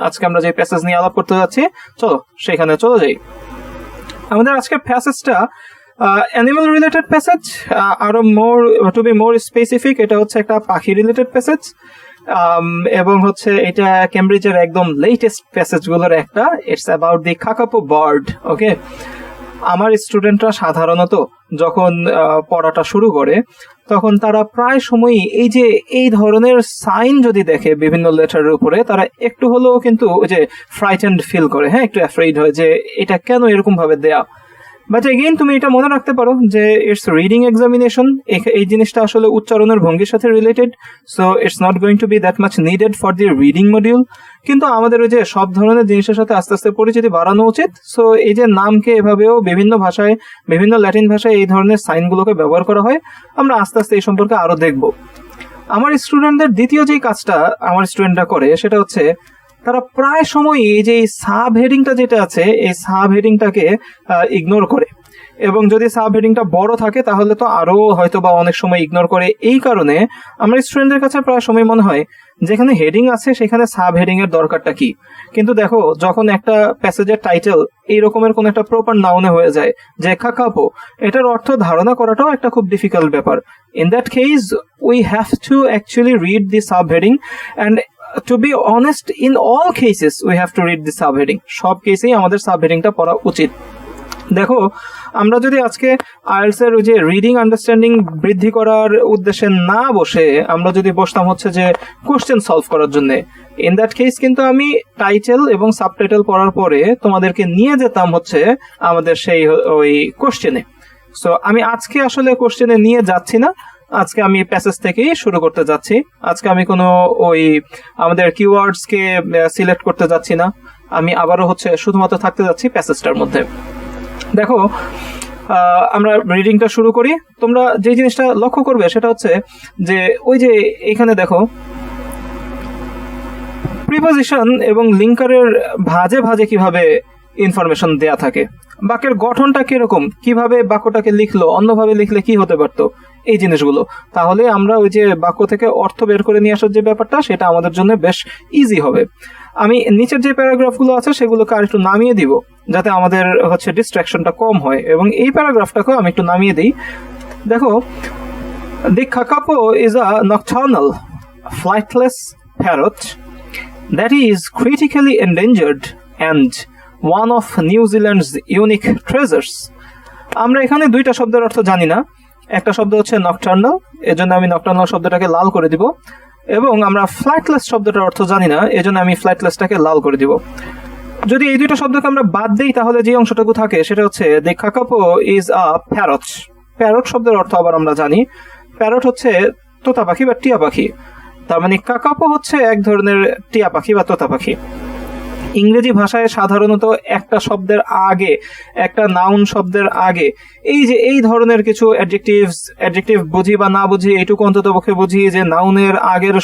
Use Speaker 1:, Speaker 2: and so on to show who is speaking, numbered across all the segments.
Speaker 1: আজকে আমরা যে প্যাসেজ নিয়ে আলাপ করতে যাচ্ছি, চলো সেখানে চলে যাই। আমাদের আজকের প্যাসেজটা অ্যানিমাল রিলেটেড প্যাসেজ, আরো টু বি মোর স্পেসিফিক এটা হচ্ছে একটা পাখি রিলেটেড প্যাসেজ, এবং হচ্ছে এটা কেমব্রিজের একদম লেটেস্ট প্যাসেজগুলোর একটা। It's about the kakapo bird. Okay, আমার স্টুডেন্টরা সাধারণত যখন পড়াটা শুরু করে তখন তারা প্রায় সময়ই এই ধরনের সাইন যদি দেখে বিভিন্ন লেটারের উপরে, তারা একটু হলেও কিন্তু ওই যে ফ্রাইটেন্ড ফিল করে, হ্যাঁ, একটু অ্যাফ্রেইড হয় যে এটা কেন এরকম ভাবে দেয়া। বাট এগেইন তুমি এটা মনে রাখতে পারো যে ইটস রিডিং এক্সামিনেশন, এই জিনিসটা আসলে উচ্চারণের ভঙ্গির সাথে related, so it's not going to be that much needed for the reading module. কিন্তু আমাদের ওই যে সব ধরনের জিনিসের সাথে আস্তে আস্তে পরিচিতি বাড়ানো উচিত। সো এই যে নামকে এভাবেও বিভিন্ন ভাষায়, বিভিন্ন ল্যাটিন ভাষায় এই ধরনের সাইনগুলোকে ব্যবহার করা হয়, আমরা আস্তে আস্তে এই সম্পর্কে আরো দেখব। আমার স্টুডেন্টদের দ্বিতীয় যেই কাজটা আমার স্টুডেন্টরা করে সেটা হচ্ছে তারা প্রায় সময় এই যে সাব হেডিংটা যেটা আছে এই সাব হেডিংটাকে ইগনোর করে, এবং যদি সাব হেডিংটা বড় থাকে তাহলে তো আরো হয়তো বা অনেক সময় ইগনোর করে। এই কারণে আমার স্টুডেন্টদের কাছে প্রায় সময় মনে হয় যেখানে হেডিং আছে সেখানে সাব হেডিং এর দরকারটা কি। কিন্তু দেখো, যখন একটা প্যাসেজের টাইটেল এই রকমের কোন একটা প্রপার নাউনে হয়ে যায় যে কাকাপো, এটার অর্থ ধারণা করাটাও একটা খুব ডিফিকাল্ট ব্যাপার। In that case we have to actually read the sub heading, and to be honest, in all cases we have to read the subheading. সব কেসেই আমাদের সাবহেডিংটা পড়া উচিত। দেখো, আমরা যদি আজকে আইএলটিএস এর ওই যে রিডিং আন্ডারস্ট্যান্ডিং বৃদ্ধি করার উদ্দেশ্যে না বসে আমরা যদি বসতাম হচ্ছে যে কোশ্চেন সলভ করার জন্য, ইন দ্যাট কেস কিন্তু আমি টাইটেল এবং সাবটাইটেল পড়ার পরে তোমাদেরকে নিয়ে যেতাম হচ্ছে আমাদের সেই ওই কোশ্চেনে। সো আমি আজকে আসলে কোশ্চেনে নিয়ে যাচ্ছি না, আজকে আমি প্যাসেজ থেকেই শুরু করতে যাচ্ছি। আজকে আমি কোনো ওই আমাদের কিওয়ার্ডস কে সিলেক্ট করতে যাচ্ছি না, আমি আবারও হচ্ছে শুধুমাত্র থাকতে যাচ্ছি প্যাসেজটার মধ্যে। দেখো, আমরা রিডিংটা শুরু করি। তোমরা যে জিনিসটা লক্ষ্য করবে সেটা হচ্ছে যে ওই যে এখানে দেখো প্রিপোজিশন এবং লিঙ্কারের ভাঁজে ভাঁজে কিভাবে ইনফরমেশন দেয়া থাকে, বাক্যের গঠনটা কিরকম, কিভাবে বাক্যটাকে লিখলো, অন্যভাবে লিখলে কি হতে পারতো, এই জিনিসগুলো। তাহলে আমরা ওই যে বাক্য থেকে অর্থ বের করে নিয়ে আসার যে ব্যাপারটা সেটা আমাদের জন্য বেশ ইজি হবে। আমি নিচের যে প্যারাগ্রাফগুলো আছে সেগুলোকে আর একটু নামিয়ে দিব যাতে আমাদের হচ্ছে ডিস্ট্রাকশনটা কম হয়, এবং এই প্যারাগ্রাফটাকেও আমি একটু নামিয়ে দিই। দেখো, the kakapo is a nocturnal flightless parrot that is critically endangered and one of New Zealand's unique treasures. আমরা এখানে দুইটা শব্দের অর্থ জানি না। একটা শব্দ হচ্ছে নকটার্নাল, এজন্য আমি নকটার্নাল শব্দটাকে লাল করে দিব, এবং আমরা ফ্লাইটলেস শব্দটার অর্থ জানি না, এজন্য আমি ফ্লাইটলেসটাকে লাল করে দিব। যদি এই দুইটা শব্দকে আমরা বাদ দিই তাহলে যে অংশটুকু থাকে সেটা হচ্ছে the kakapo is a parrot. Parrot শব্দের অর্থ আবার আমরা জানি, প্যারট হচ্ছে তোতা পাখি বা টিয়া পাখি। তার মানে কাকাপো হচ্ছে এক ধরনের টিয়া পাখি বা তোতা পাখি। ইংরেজি ভাষায় সাধারণত একটা শব্দের আগে, একটা নাউন শব্দের আগে এই ধরনের কিছু অ্যাডজেক্টিভ বুঝি বা না বুঝি, এইটুকু অন্তত পক্ষে বুঝি যে নাউনের আগের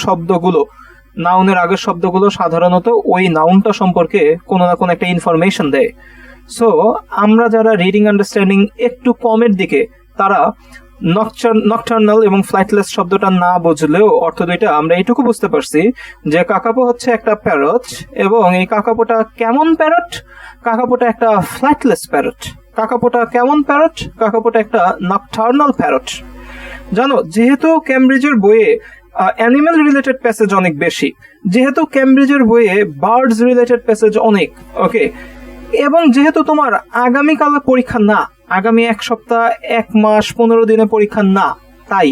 Speaker 1: শব্দগুলো সাধারণত ওই নাউনটা সম্পর্কে কোনো না কোনো একটা ইনফরমেশন দেয়। সো আমরা যারা রিডিং আন্ডারস্ট্যান্ডিং একটু কমের দিকে, তারা নকটার্নাল এবং ফ্লাইটলেস শব্দটা না বুঝলেও অর্থ দুইটা আমরা এইটুকু বুঝতে পারছি যে কাকাপো হচ্ছে একটা প্যারট, এবং এই কাকাপোটা কেমন প্যারট? কাকাপোটা একটা ফ্লাইটলেস প্যারট। কাকাপোটা কেমন প্যারট? কাকাপোটা একটা নকটার্নাল প্যারট। জানো, যেহেতু কেমব্রিজের বইয়ে অ্যানিমেল রিলেটেড প্যাসেজ অনেক বেশি, যেহেতু কেমব্রিজের বইয়ে বার্ডস রিলেটেড প্যাসেজ অনেক, ওকে, এবং যেহেতু তোমার আগামীকাল পরীক্ষা না, আগামী 1 সপ্তাহ 1 মাস 15 দিনে পরীক্ষা না, তাই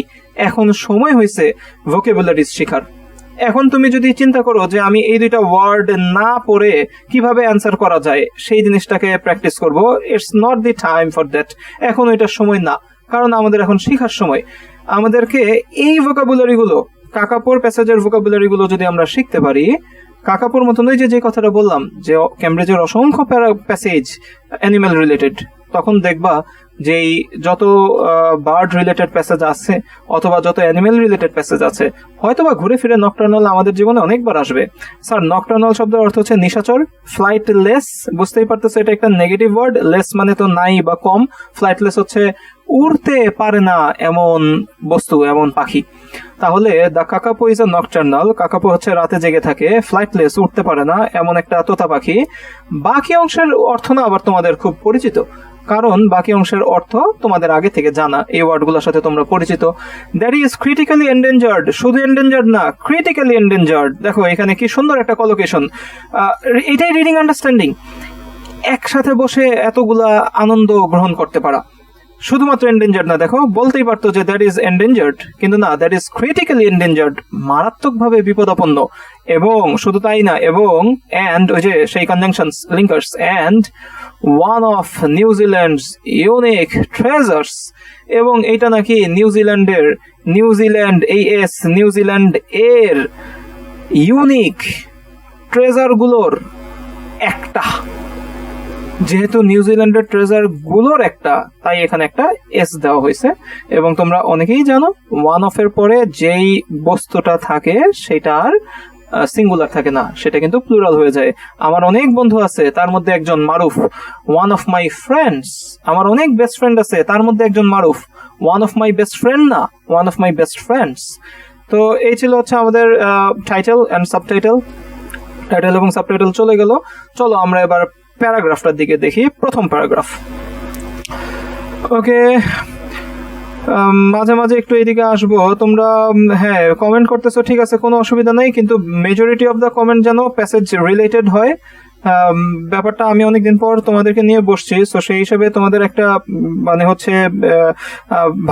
Speaker 1: এখন সময় হয়েছে ভোকাবুলারিজ শেখার। এখন তুমি যদি চিন্তা করো যে আমি এই দুইটা ওয়ার্ড না পড়ে কিভাবে অ্যান্সার করা যায় সেই জিনিসটাকে প্র্যাকটিস করব, it's not the time for that. এখন ওইটার সময় না, কারণ আমাদের এখন শেখার সময়। আমাদেরকে এই ভোকাবুলারিগুলো, কাকাপোর প্যাসেজের ভোকাবুলারিগুলো যদি আমরা শিখতে পারি, কাকাপোর মতন ওই যে কথাটা বললাম যে কেমব্রিজের অসংখ্য প্যাসেজ অ্যানিমেল রিলেটেড, তখন দেখবা যে যত বার্ড রিলেটেড প্যাসেজ আছে অথবা যত অ্যানিমেল রিলেটেড প্যাসেজ আছে, হয়তোবা ঘুরে ফিরে নকটার্নাল আমাদের জীবনে অনেকবার আসবে। স্যার, নকটার্নাল শব্দের অর্থ হচ্ছে নিশাচর। ফ্লাইটলেস, বুঝতেই পারতেছে এটা একটা নেগেটিভ ওয়ার্ড, লেস মানে তো নাই বা কম। ফ্লাইটলেস হচ্ছে উড়তে পারে না এমন বস্তু, এমন পাখি। তাহলে the kakapo is a nocturnal, kakapo হচ্ছে রাতে জেগে থাকে, ফ্লাইটলেস উঠতে পারে না এমন একটা তোতা পাখি। বাকি অংশের অর্থ না আবার তোমাদের খুব পরিচিত, কারণ বাকি অংশের অর্থ তোমাদের আগে থেকে জানা, এই ওয়ার্ডগুলোর সাথে তোমরা পরিচিত। দ্যাট ইজ ক্রিটিক্যালি এন্ডেঞ্জার্ড, শুধু এন্ডেঞ্জার্ড না, ক্রিটিক্যালি এন্ডেঞ্জার্ড। দেখো এখানে কি সুন্দর একটা কলোকেশন, এটাই রিডিং আন্ডারস্ট্যান্ডিং। একসাথে বসে এতগুলা আনন্দ গ্রহণ করতে পারা, শুধুমাত্র এন্ডেঞ্জার্ড না, দেখো বলতেই পারতো যে দ্যাট ইজ এন্ডেঞ্জার্ড, কিন্তু না, দ্যাট ইজ ক্রিটিক্যালি এন্ডেঞ্জার্ড, মারাত্মকভাবে বিপদাপন্ন। এবং শুধু তাই না, এবং অ্যান্ড ওই যে সেই conjunctions linkers, and one of New Zealand's unique treasures, এবং এইটা নাকি নিউজিল্যান্ডের, নিউজিল্যান্ড AS, নিউজিল্যান্ড এর ইউনিক ট্রেজারগুলোর একটা। যেহেতু নিউজিল্যান্ডের ট্রেজার গুলোর একটা, তাই এখানে একটা এস দেওয়া হয়েছে। এবং তোমরা অনেকেই জানো ওয়ান অফ এর পরে যেই বস্তুটা থাকে সেটা আর সিঙ্গুলার থাকে না, সেটা কিন্তু প্লুরাল হয়ে যায়। আমার অনেক বন্ধু আছে, তার মধ্যে একজন Maruf, one of my friends. আমার অনেক বেস্ট ফ্রেন্ড আছে, তার মধ্যে একজন Maruf, one of my best friend না, one of my best friends. তো এই ছিল হচ্ছে আমাদের টাইটেল অ্যান্ড সাবটাইটেল। টাইটেল এবং সাবটাইটেল চলে গেল, চলো আমরা এবার প্যারাগ্রাফটার দিকে দেখি। প্রথম প্যারাগ্রাফ, ওকে। মাঝে মাঝে একটু এদিকে আসবো, তোমরা হ্যাঁ কমেন্ট করতেছো, ঠিক আছে, কোনো অসুবিধা নেই, কিন্তু মেজরিটি অফ দ্য কমেন্ট যেন প্যাসেজ রিলেটেড হয়। ব্যাপারটা আমি অনেকদিন পর তোমাদেরকে নিয়ে বসছি, তো সেই হিসেবে তোমাদের একটা মানে হচ্ছে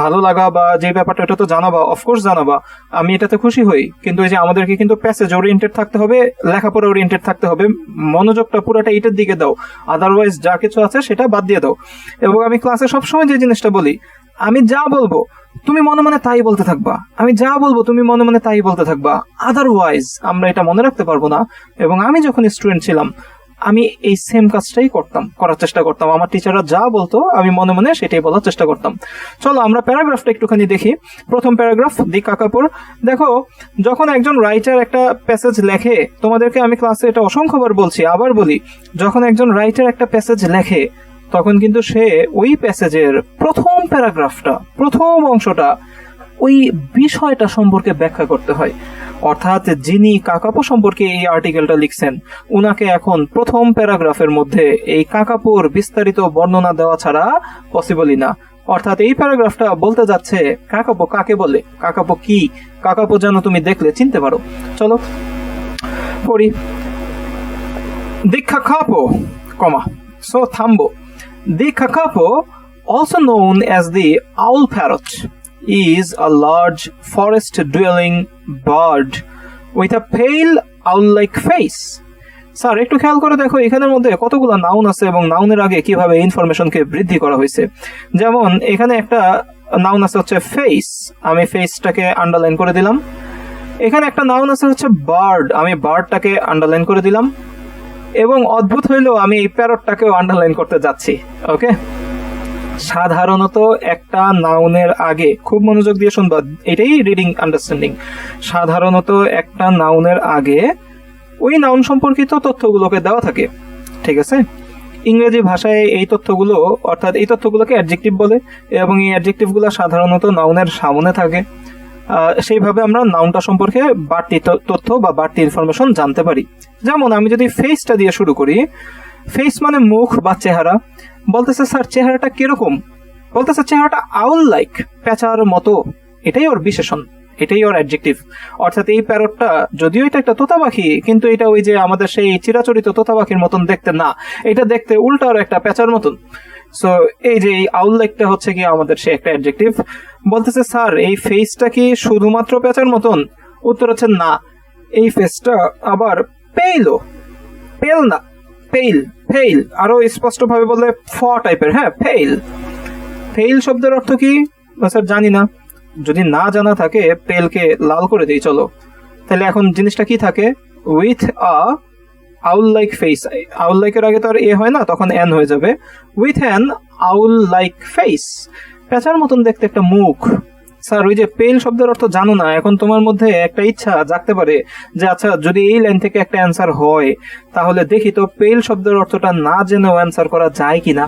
Speaker 1: ভালো লাগা বা যে ব্যাপারটা, এটা তো জানাবা, অফকোর্স জানাবা, আমি এটাতে খুশি হই। কিন্তু এই যে আমাদেরকে কিন্তু প্যাসেজ ওরিয়েন্টেড থাকতে হবে, লেখাপড়া ওরিয়েন্টেড থাকতে হবে, মনোযোগটা পুরোটা এইটার দিকে দাও, আদারওয়াইজ যা কিছু আছে সেটা বাদ দিয়ে দাও। এবং আমি ক্লাসে সবসময় যে জিনিসটা বলি, আমি যা বলবো তুমি মনে মনে তাই বলতে থাকবা, আমি যা বলবো তুমি মনে মনে তাই বলতে থাকবা, আদারওয়াইজ আমরা এটা মনে রাখতে পারবো না। এবং আমি যখন স্টুডেন্ট ছিলাম আমি এই সেম কাজটাই করার চেষ্টা করতাম, আমার টিচাররা যা বলতো আমি মনে মনে সেটাই বলার চেষ্টা করতাম। চলো আমরা প্যারাগ্রাফটা একটুখানি দেখি। প্রথম প্যারাগ্রাফ, দি কাকাপোর। দেখো যখন একজন রাইটার একটা প্যাসেজ লেখে, তোমাদেরকে আমি ক্লাসে এটা অসংখ্যবার বলছি, আবার বলি, যখন একজন রাইটার একটা প্যাসেজ লেখে তখন কিন্তু সে ওই প্যাসেজের প্রথম প্যারাগ্রাফটা, প্রথম অংশটা, ওই বিষয়টা সম্পর্কে ব্যাখ্যা করতে হয়। অর্থাৎ যিনি কাকাপো সম্পর্কে এই আর্টিকেলটা লিখছেন, উনাকে এখন প্রথম প্যারাগ্রাফের মধ্যে এই কাকাপোর বিস্তারিত বর্ণনা দেওয়া ছাড়া পসিবলই না। অর্থাৎ এই প্যারাগ্রাফটা বলতে যাচ্ছে কাকাপো কাকে বলে, কাকাপো কি, কাকাপো যেন তুমি দেখলে চিনতে পারো। চলো পড়ি। দি কাকাপো, so থামবো। The kakapo, also known as the owl parrot, is a large forest-dwelling bird with a pale owl-like face. Sir একটু খেয়াল করে দেখো, এখানের মধ্যে কতগুলো নাউন আছে এবং নাউনের আগে কিভাবে ইনফরমেশনকে বৃদ্ধি করা হয়েছে। যেমন এখানে একটা নাউন আছে হচ্ছে ফেস, আমি ফেসটাকে আন্ডারলাইন করে দিলাম। এখানে একটা নাউন আছে হচ্ছে বার্ড, আমি বার্ডটাকে আন্ডারলাইন করে দিলাম। এবং অদ্ভুত হইলেও আমি এই প্যারটটাকেও আন্ডারলাইন করতে যাচ্ছি। ওকে, সাধারণত একটা নাউনের আগে, খুব মনোযোগ দিয়ে শুনবা, এটাই রিডিং আন্ডারস্ট্যান্ডিং, সাধারণত একটা নাউনের আগে ওই নাউন সম্পর্কিত তথ্যগুলোকে দেওয়া থাকে, ঠিক আছে। ইংরেজি ভাষায় এই তথ্যগুলো, অর্থাৎ এই তথ্যগুলোকে অ্যাডজেক্টিভ বলে, এবং এই অ্যাডজেক্টিভগুলো সাধারণত নাউনের সামনে থাকে। সেইভাবে আমরা নাউনটা সম্পর্কে বাড়তি তথ্য বা বাড়তি ইনফরমেশন জানতে পারি। যেমন আমি যদি ফেসটা দিয়ে শুরু করি, ফেস মানে মুখ বা চেহারা। বলতেছে স্যার চেহারাটা কিরকম, বলতেছে চেহারাটা আউল লাইক, পেঁচার মতো, এটাই ওর বিশেষণ, এটাই ওর অ্যাডজেক্টিভ। অর্থাৎ এই প্যারটটা যদিও এটা একটা তোতা পাখি, কিন্তু এটা ওই যে আমাদের সেই চিরাচরিত তোতা পাখির মতন দেখতে না, এটা দেখতে উল্টা আর একটা পেঁচার মতন। সো এই যে এই আউল লাইকটা হচ্ছে কি আমাদের সে একটা অ্যাডজেক্টিভ। বলতেছে স্যার এই ফেসটা কি শুধুমাত্র পেঁচার মতন, উত্তর হচ্ছে না, এই ফেসটা আবার পেইলও, পেল না, পেইল, ফেইল, আরো স্পষ্ট ভাবে বললে ফ টাইপের, হ্যাঁ ফেইল। ফেইল শব্দের অর্থ কি স্যার জানি না, যদি না জানা থাকে পেলকে লাল করে দিই। চলো তাহলে এখন জিনিসটা কি থাকে, with a owl like face, owl লাইকের আগে তো আর এ হয় না, তখন এন হয়ে যাবে, with an owl like face, পেঁচার মতন দেখতে একটা মুখ। স্যার ওই যে পেল শব্দের অর্থ জানো না, এখন তোমার মধ্যে একটা ইচ্ছা জাগতে পারে যে আচ্ছা যদি এই লাইন থেকে একটা অ্যান্সার হয় তাহলে দেখি তো পেল শব্দের অর্থটা না জেনেও অ্যান্সার করা যায় কিনা।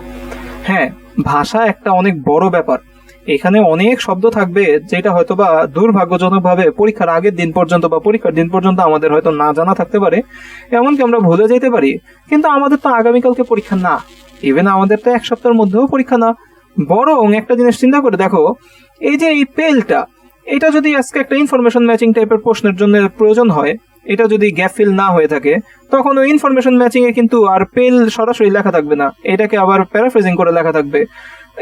Speaker 1: হ্যাঁ, ভাষা একটা অনেক বড় ব্যাপার, এখানে অনেক শব্দ থাকবে যেটা হয়তো বা দুর্ভাগ্যজনকভাবে পরীক্ষার আগের দিন পর্যন্ত বা পরীক্ষার দিন পর্যন্ত আমাদের হয়তো না জানা থাকতে পারে, এমনকি আমরা ভুলে যেতে পারি। কিন্তু আমাদের তো আগামীকালকে পরীক্ষা না, ইভেন আমাদের তো এক সপ্তাহের মধ্যেও পরীক্ষা না। বরং একটা জিনিস চিন্তা করে দেখো, এই যে এই পেলটা, এটা যদি আজকে একটা ইনফরমেশন ম্যাচিং টাইপের প্রশ্নের জন্য প্রয়োজন হয়, এটা যদি গ্যাপ ফিল না হয়ে থাকে, তখন ওই ইনফরমেশন ম্যাচিং এ কিন্তু আর পেল সরাসরি লেখা থাকবে না, এটাকে আবার প্যারাফ্রেজিং করে লেখা থাকবে।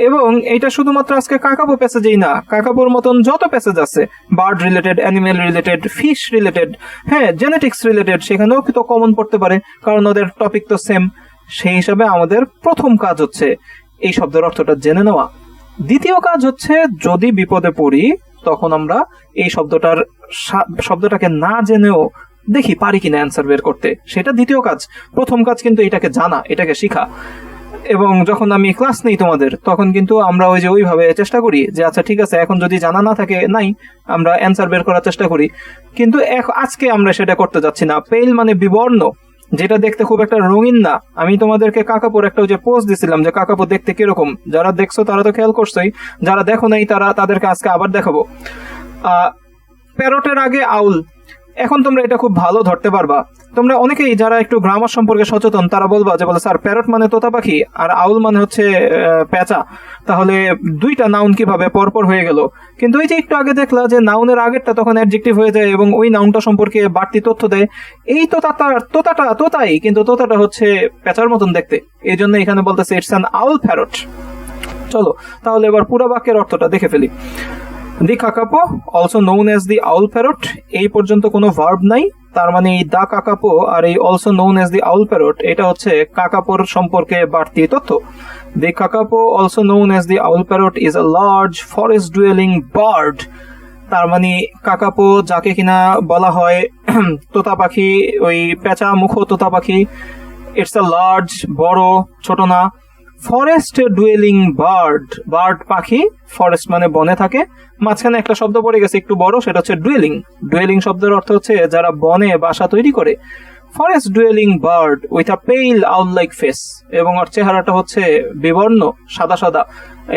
Speaker 1: এবং এটা শুধুমাত্র আজকে কাকাপো প্যাসেজেই না, কাকাপোর মতন যত প্যাসেজ আছে, bird related, animal related, fish related, হ্যাঁ জেনেটিক্স রিলেটেড, সেখানেও কিন্তু কমন পড়তে পারে, কারণ ওদের টপিক তো সেম। সেই হিসাবে আমাদের প্রথম কাজ হচ্ছে এই শব্দের অর্থটা জেনে নেওয়া। দ্বিতীয় কাজ হচ্ছে যদি বিপদে পড়ি তখন আমরা এই শব্দটাকে না জেনেও দেখি পারি কিনা অ্যান্সার বের করতে, সেটা দ্বিতীয় কাজ। প্রথম কাজ কিন্তু এটাকে জানা, এটাকে শিখা। এবং যখন আমি ক্লাস নেই তোমাদের, তখন কিন্তু আমরা ওইভাবে চেষ্টা করি যে আচ্ছা ঠিক আছে, এখন যদি জানা না থাকে নাই, আমরা অ্যান্সার বের করার চেষ্টা করি। কিন্তু আজকে আমরা সেটা করতে যাচ্ছি না। পেল মানে বিবর্ণ, যেটা দেখতে খুব একটা রঙিন না। আমি তোমাদেরকে কাকাপোর একটা পোস্ট দিছিলাম যে কাকাপো দেখতে কিরকম, যারা দেখছো তারা তো খেয়াল করছোই, যারা দেখো নাই তাদেরকে আজকে আবার দেখাবো। প্যারটের আগে আউল, এখন তোমরা এটা খুব ভালো ধরতে পারবা। তোমরা অনেকেই যারা একটু গ্রামার সম্পর্কে সচেতন তারা বলবা যে বলে স্যার প্যারট মানে তোতা পাখি আর আউল মানে হচ্ছে পেঁচা, তাহলে দুইটা নাউন কিভাবে পরপর হয়ে গেল? কিন্তু এই যে একটু আগে দেখলা যে নাউনের আগেরটা তখন অ্যাডজেক্টিভ হয়ে যায় এবং ওই নাউনটা সম্পর্কে বাড়তি তথ্য দেয়। এই তোতাটা তোতাই, কিন্তু তোতাটা হচ্ছে পেঁচার মতন দেখতে, এই জন্য এখানে বলতেছে ইটস অ্যান আউল প্যারট। চলো তাহলে এবার পুরো বাক্যের অর্থটা দেখে ফেলি। The kakapo also known as the owl parrot, এই পর্যন্ত কোনো ভার্ব নাই, তার মানে এই দা কাকাপো আর এই also known as the owl parrot এটা হচ্ছে কাকাপোর সম্পর্কে বাড়তি তথ্য। The kakapo also known as the owl parrot is a large forest dwelling bird, তার মানে কাকাপো যাকে কিনা বলা হয় তোতা পাখি, ওই পেঁচা মুখ তোতা পাখি, ইটস আ লার্জ বড়, ছোট না। ফরেস্ট ডুয়েলিং বার্ড, বার্ড পাখি, ফরেস্ট মানে বনে থাকে, মাঝখানে একটা শব্দ পড়ে গেছে একটু বড়, সেটা হচ্ছে ডুয়েলিং। ডুয়েলিং শব্দের অর্থ হচ্ছে যারা বনে বাসা তৈরি করে। Forest dwelling bird with a pale owl like face, এবং ওর চেহারাটা হচ্ছে বিবর্ণ, সাদা সাদা,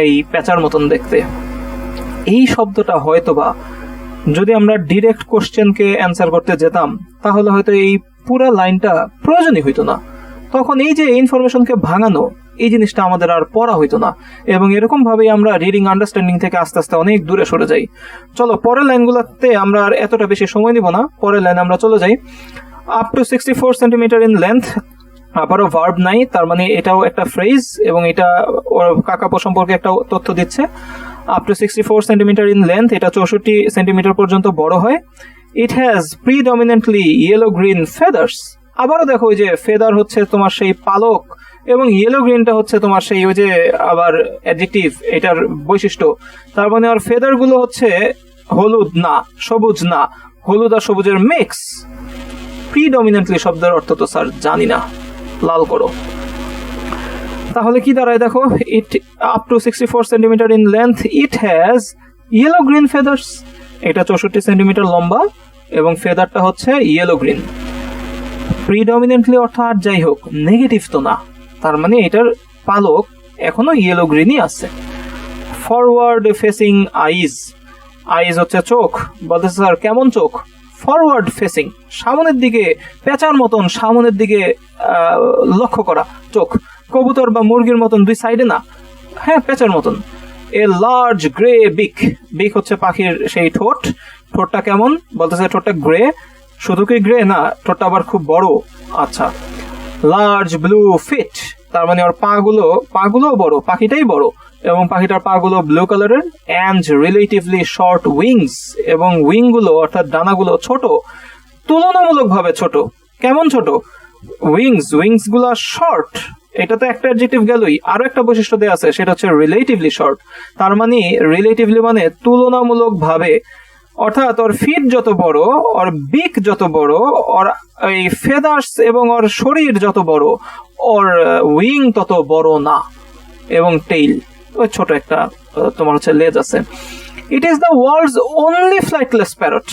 Speaker 1: এই পেঁচার মতন দেখতে। এই শব্দটা হয়তোবা যদি আমরা ডিরেক্ট কোশ্চেনকে অ্যান্সার করতে যেতাম তাহলে হয়তো এই পুরা লাইনটা প্রয়োজনই হইতো না। তখন এই যে ইনফরমেশনকে ভাঙানো, এই জিনিসটা আমাদের আর পড়া হইতো না, এবং এরকম ভাবেই আমরা রিডিং আন্ডারস্ট্যান্ডিং থেকে আস্তে আস্তে অনেক দূরে সরে যাই। চলো পরের লাইনগুলোতে আমরা আর এতটা বেশি সময় নিব না, পরের লাইনে আমরা চলে যাই। Up to 64 centimetre in length, আবারও ভার্ব নাই, তার মানে এটাও একটা ফ্রেজ এবং এটা কাকাপো সম্পর্কে একটা তথ্য দিচ্ছে। Up to 64 centimetre in length, এটা 64 সেন্টিমিটার পর্যন্ত বড় হয়। It has predominantly yellow green feathers, আবারও দেখো ওই যে ফেদার হচ্ছে তোমার সেই পালক, এবং ইয়েলো গ্রিনটা হচ্ছে তোমার সেই ওই যে আবার অ্যাডজেক্টিভ, এটার বৈশিষ্ট্য। তার মানে আর ফেদার গুলো হচ্ছে হলুদ না, সবুজ না, হলুদ আর সবুজের মিক্স। প্রিডমিনেন্টলি শব্দের অর্থ তো স্যার জানি না, লাল করো। তাহলে কি দাঁড়ায় দেখো, it up to 64 centimetre in length, it has yellow green feathers, এটা 64 সেন্টিমিটার লম্বা এবং ফেদারটা হচ্ছে ইয়েলো গ্রিন। প্রিডমিনেন্টলি অর্থাৎ যাই হোক, নেগেটিভ তো না, তার মানে এটার পালক এখনো ইয়েলো গ্রিনই আছে। ফরওয়ার্ড ফেসিং আইজ, আইজ হচ্ছে চোখ, বলতেছে স্যার কেমন চোখ? ফরওয়ার্ড ফেসিং, সামনের দিকে, পেঁচার মতন সামনের দিকে লক্ষ্য করা চোখ, কবুতর বা মুরগির মতন দুই সাইডে না, হ্যাঁ পেঁচার মতন। এ লার্জ গ্রে বিক, বিক হচ্ছে পাখির সেই ঠোঁট, ঠোঁটটা কেমন? বলতেছে ঠোঁটটা গ্রে, শুধু কি গ্রে না, ঠোঁটটা আবার খুব বড়। আচ্ছা, লার্জ ব্লু ফিট, তার মানে ওর পাগুলো বড়, পাখিটাই বড়, এবং পাখিটার পাগুলো ব্লু কালারের। অ্যান্ড রিলেটিভলি শর্ট উইংস, এবং উইং গুলো অর্থাৎ ডানাগুলো ছোট, তুলনামূলকভাবে ছোট। কেমন ছোট? উইংস গুলা শর্ট, এটা তো একটা অ্যাডজেক্টিভ গেলই, আরো একটা বৈশিষ্ট্য দেয়া আছে, সেটা হচ্ছে রিলেটিভলি শর্ট। তার মানে রিলেটিভলি মানে তুলনামূলকভাবে, অর্থাৎ ওর ফিট যত বড়, ওর বিক যত বড়, ওর এই ফেদার্স এবং ওর শরীর যত বড়, ওর উইং তত বড় না, এবং টেইল ওই ছোট একটা তোমার হচ্ছে লেজ আছে। It is the world's only flightless parrot,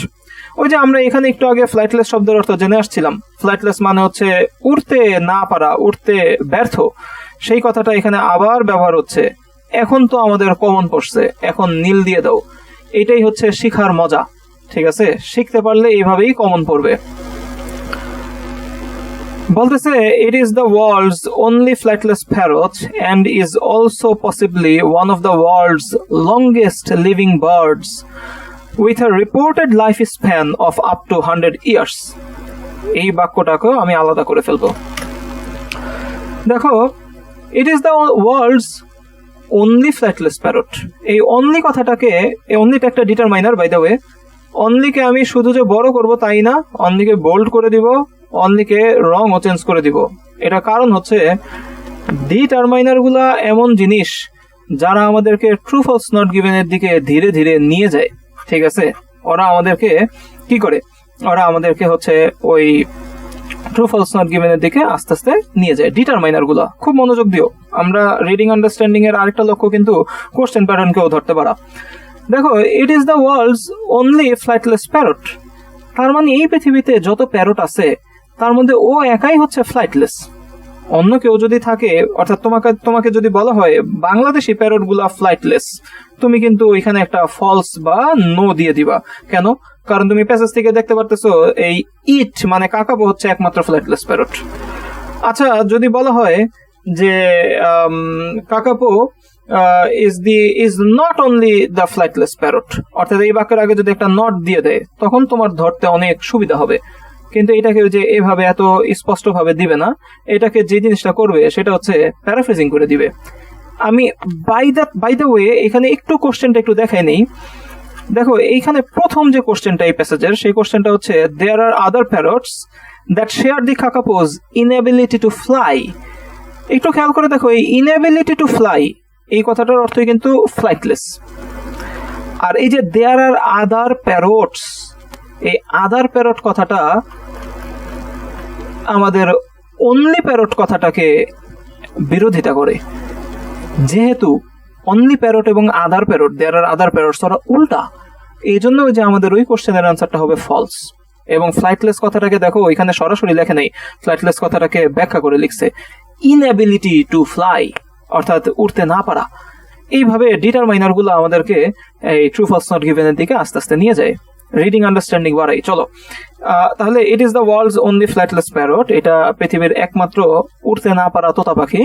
Speaker 1: ওই যে আমরা এখানে একটু আগে ফ্লাইটলেস শব্দের অর্থ জেনে আসছিলাম। ফ্লাইটলেস মানে হচ্ছে উড়তে না পারা, উড়তে ব্যর্থ, সেই কথাটা এখানে আবার ব্যবহার হচ্ছে। এখন তো আমাদের কমন পড়ছে, এখন নীল দিয়ে দাও। এটাই হচ্ছে শিখার মজা, ঠিক আছে? শিখতে পারলে এইভাবেই কমন পড়বে। বলতেছে it is the world's only flightless parrot and is also possibly one of the world's longest living birds with a reported lifespan of up to 100 years. এই বাক্যটাকে আমি আলাদা করে ফেলবো। দেখো, it is the world's only flightless parrot, এই only কথাটাকে, এই onlyটা একটা ডিটারমাইনার বাই দ্য ওয়ে। অনলিকে আমি শুধু যে বড় করব তাই না, অনলিকে বোল্ড করে দিব, অনলিকে রংও চেঞ্জ করে দিব। এটা কারণ হচ্ছে ডিটারমাইনার গুলা এমন জিনিস যারা আমাদেরকে ট্রু ফলস নট গিভেনের দিকে ধীরে ধীরে নিয়ে যায়, ঠিক আছে? ওরা আমাদেরকে কি করে, ওরা আমাদেরকে হচ্ছে ওই ট্রু ফলস নট গিভেনের দিকে আস্তে আস্তে নিয়ে যায় ডিটারমাইনার গুলা। খুব মনোযোগ দিও, আমরা রিডিং আন্ডারস্ট্যান্ডিং এর আরেকটা লক্ষ্য কিন্তু কোশ্চেন প্যাটার্নকেও ধরতে পারা। দেখো, it is the world's only flightless parrot, তার মানে এই পৃথিবীতে যত প্যারট আছে তার মধ্যে ও একাই হচ্ছে ফ্লাইটলেস। অন্য কেউ যদি থাকে, অর্থাৎ তোমাকে যদি বলা হয় বাংলাদেশি প্যারট গুলা ফ্লাইটলেস, তুমি কিন্তু ওইখানে একটা ফলস বা নো দিয়ে দিবা। কেন? কারণ তুমি প্যাসেজ থেকে দেখতে পারতেছো এই ইট মানে কাকাপো হচ্ছে একমাত্র ফ্লাইটলেস প্যারট। আচ্ছা, যদি বলা হয় যে kakapo is not only the flightless parrot, অর্থাৎ এই বাক্যের আগে যদি একটা নট দিয়ে দেয় তখন তোমার ধরতে অনেক সুবিধা হবে। কিন্তু এটাকে যে এভাবে এত স্পষ্ট ভাবে দিবে না, এটাকে যে জিনিসটা করবে সেটা হচ্ছে প্যারাফ্রেজিং করে দিবে। আমি বাই দ্য ওয়ে এখানে একটু কোশ্চেনটা একটু দেখাই নেই। দেখো, এইখানে প্রথম যে কোশ্চেনটা এই প্যাসেজের, সেই কোশ্চেনটা হচ্ছে there are other parrots that share the kakapo's inability to fly। একটু খেয়াল করে দেখো, এই inability to fly এই কথাটার অর্থই কিন্তু ফ্লাইটলেস। আর এই যে দেয়ার আর আদার প্যারটস, এই আদার প্যারট কথাটা আমাদের অনলি প্যারট কথাটাকে বিরোধিতা করে, যেহেতু অনলি প্যারট এবং আদার প্যারট, দেয়ার আর আদার প্যারটস ওরা উল্টা। এই জন্য যে আমাদের ওই কোশ্চেনের আনসারটা হবে ফলস। এবং ফ্লাইটলেস কথাটাকে দেখো, ওইখানে সরাসরি লেখে নেই, ফ্লাইটলেস কথাটাকে ব্যাখ্যা করে লিখছে ইনএবিলিটি টু ফ্লাই, অর্থাৎ উঠতে না পারা। এইভাবে ডিটারমাইনার গুলো আমাদেরকে এই ট্রু ফলস নট গিভেনের দিকে আস্তে আস্তে নিয়ে যায়, রিডিং আন্ডারস্ট্যান্ডিং বাড়াই। চলো, তাহলে it is the world's only flightless parrot, এটা পৃথিবীর একমাত্র উঠতে না পারা তোতা পাখি।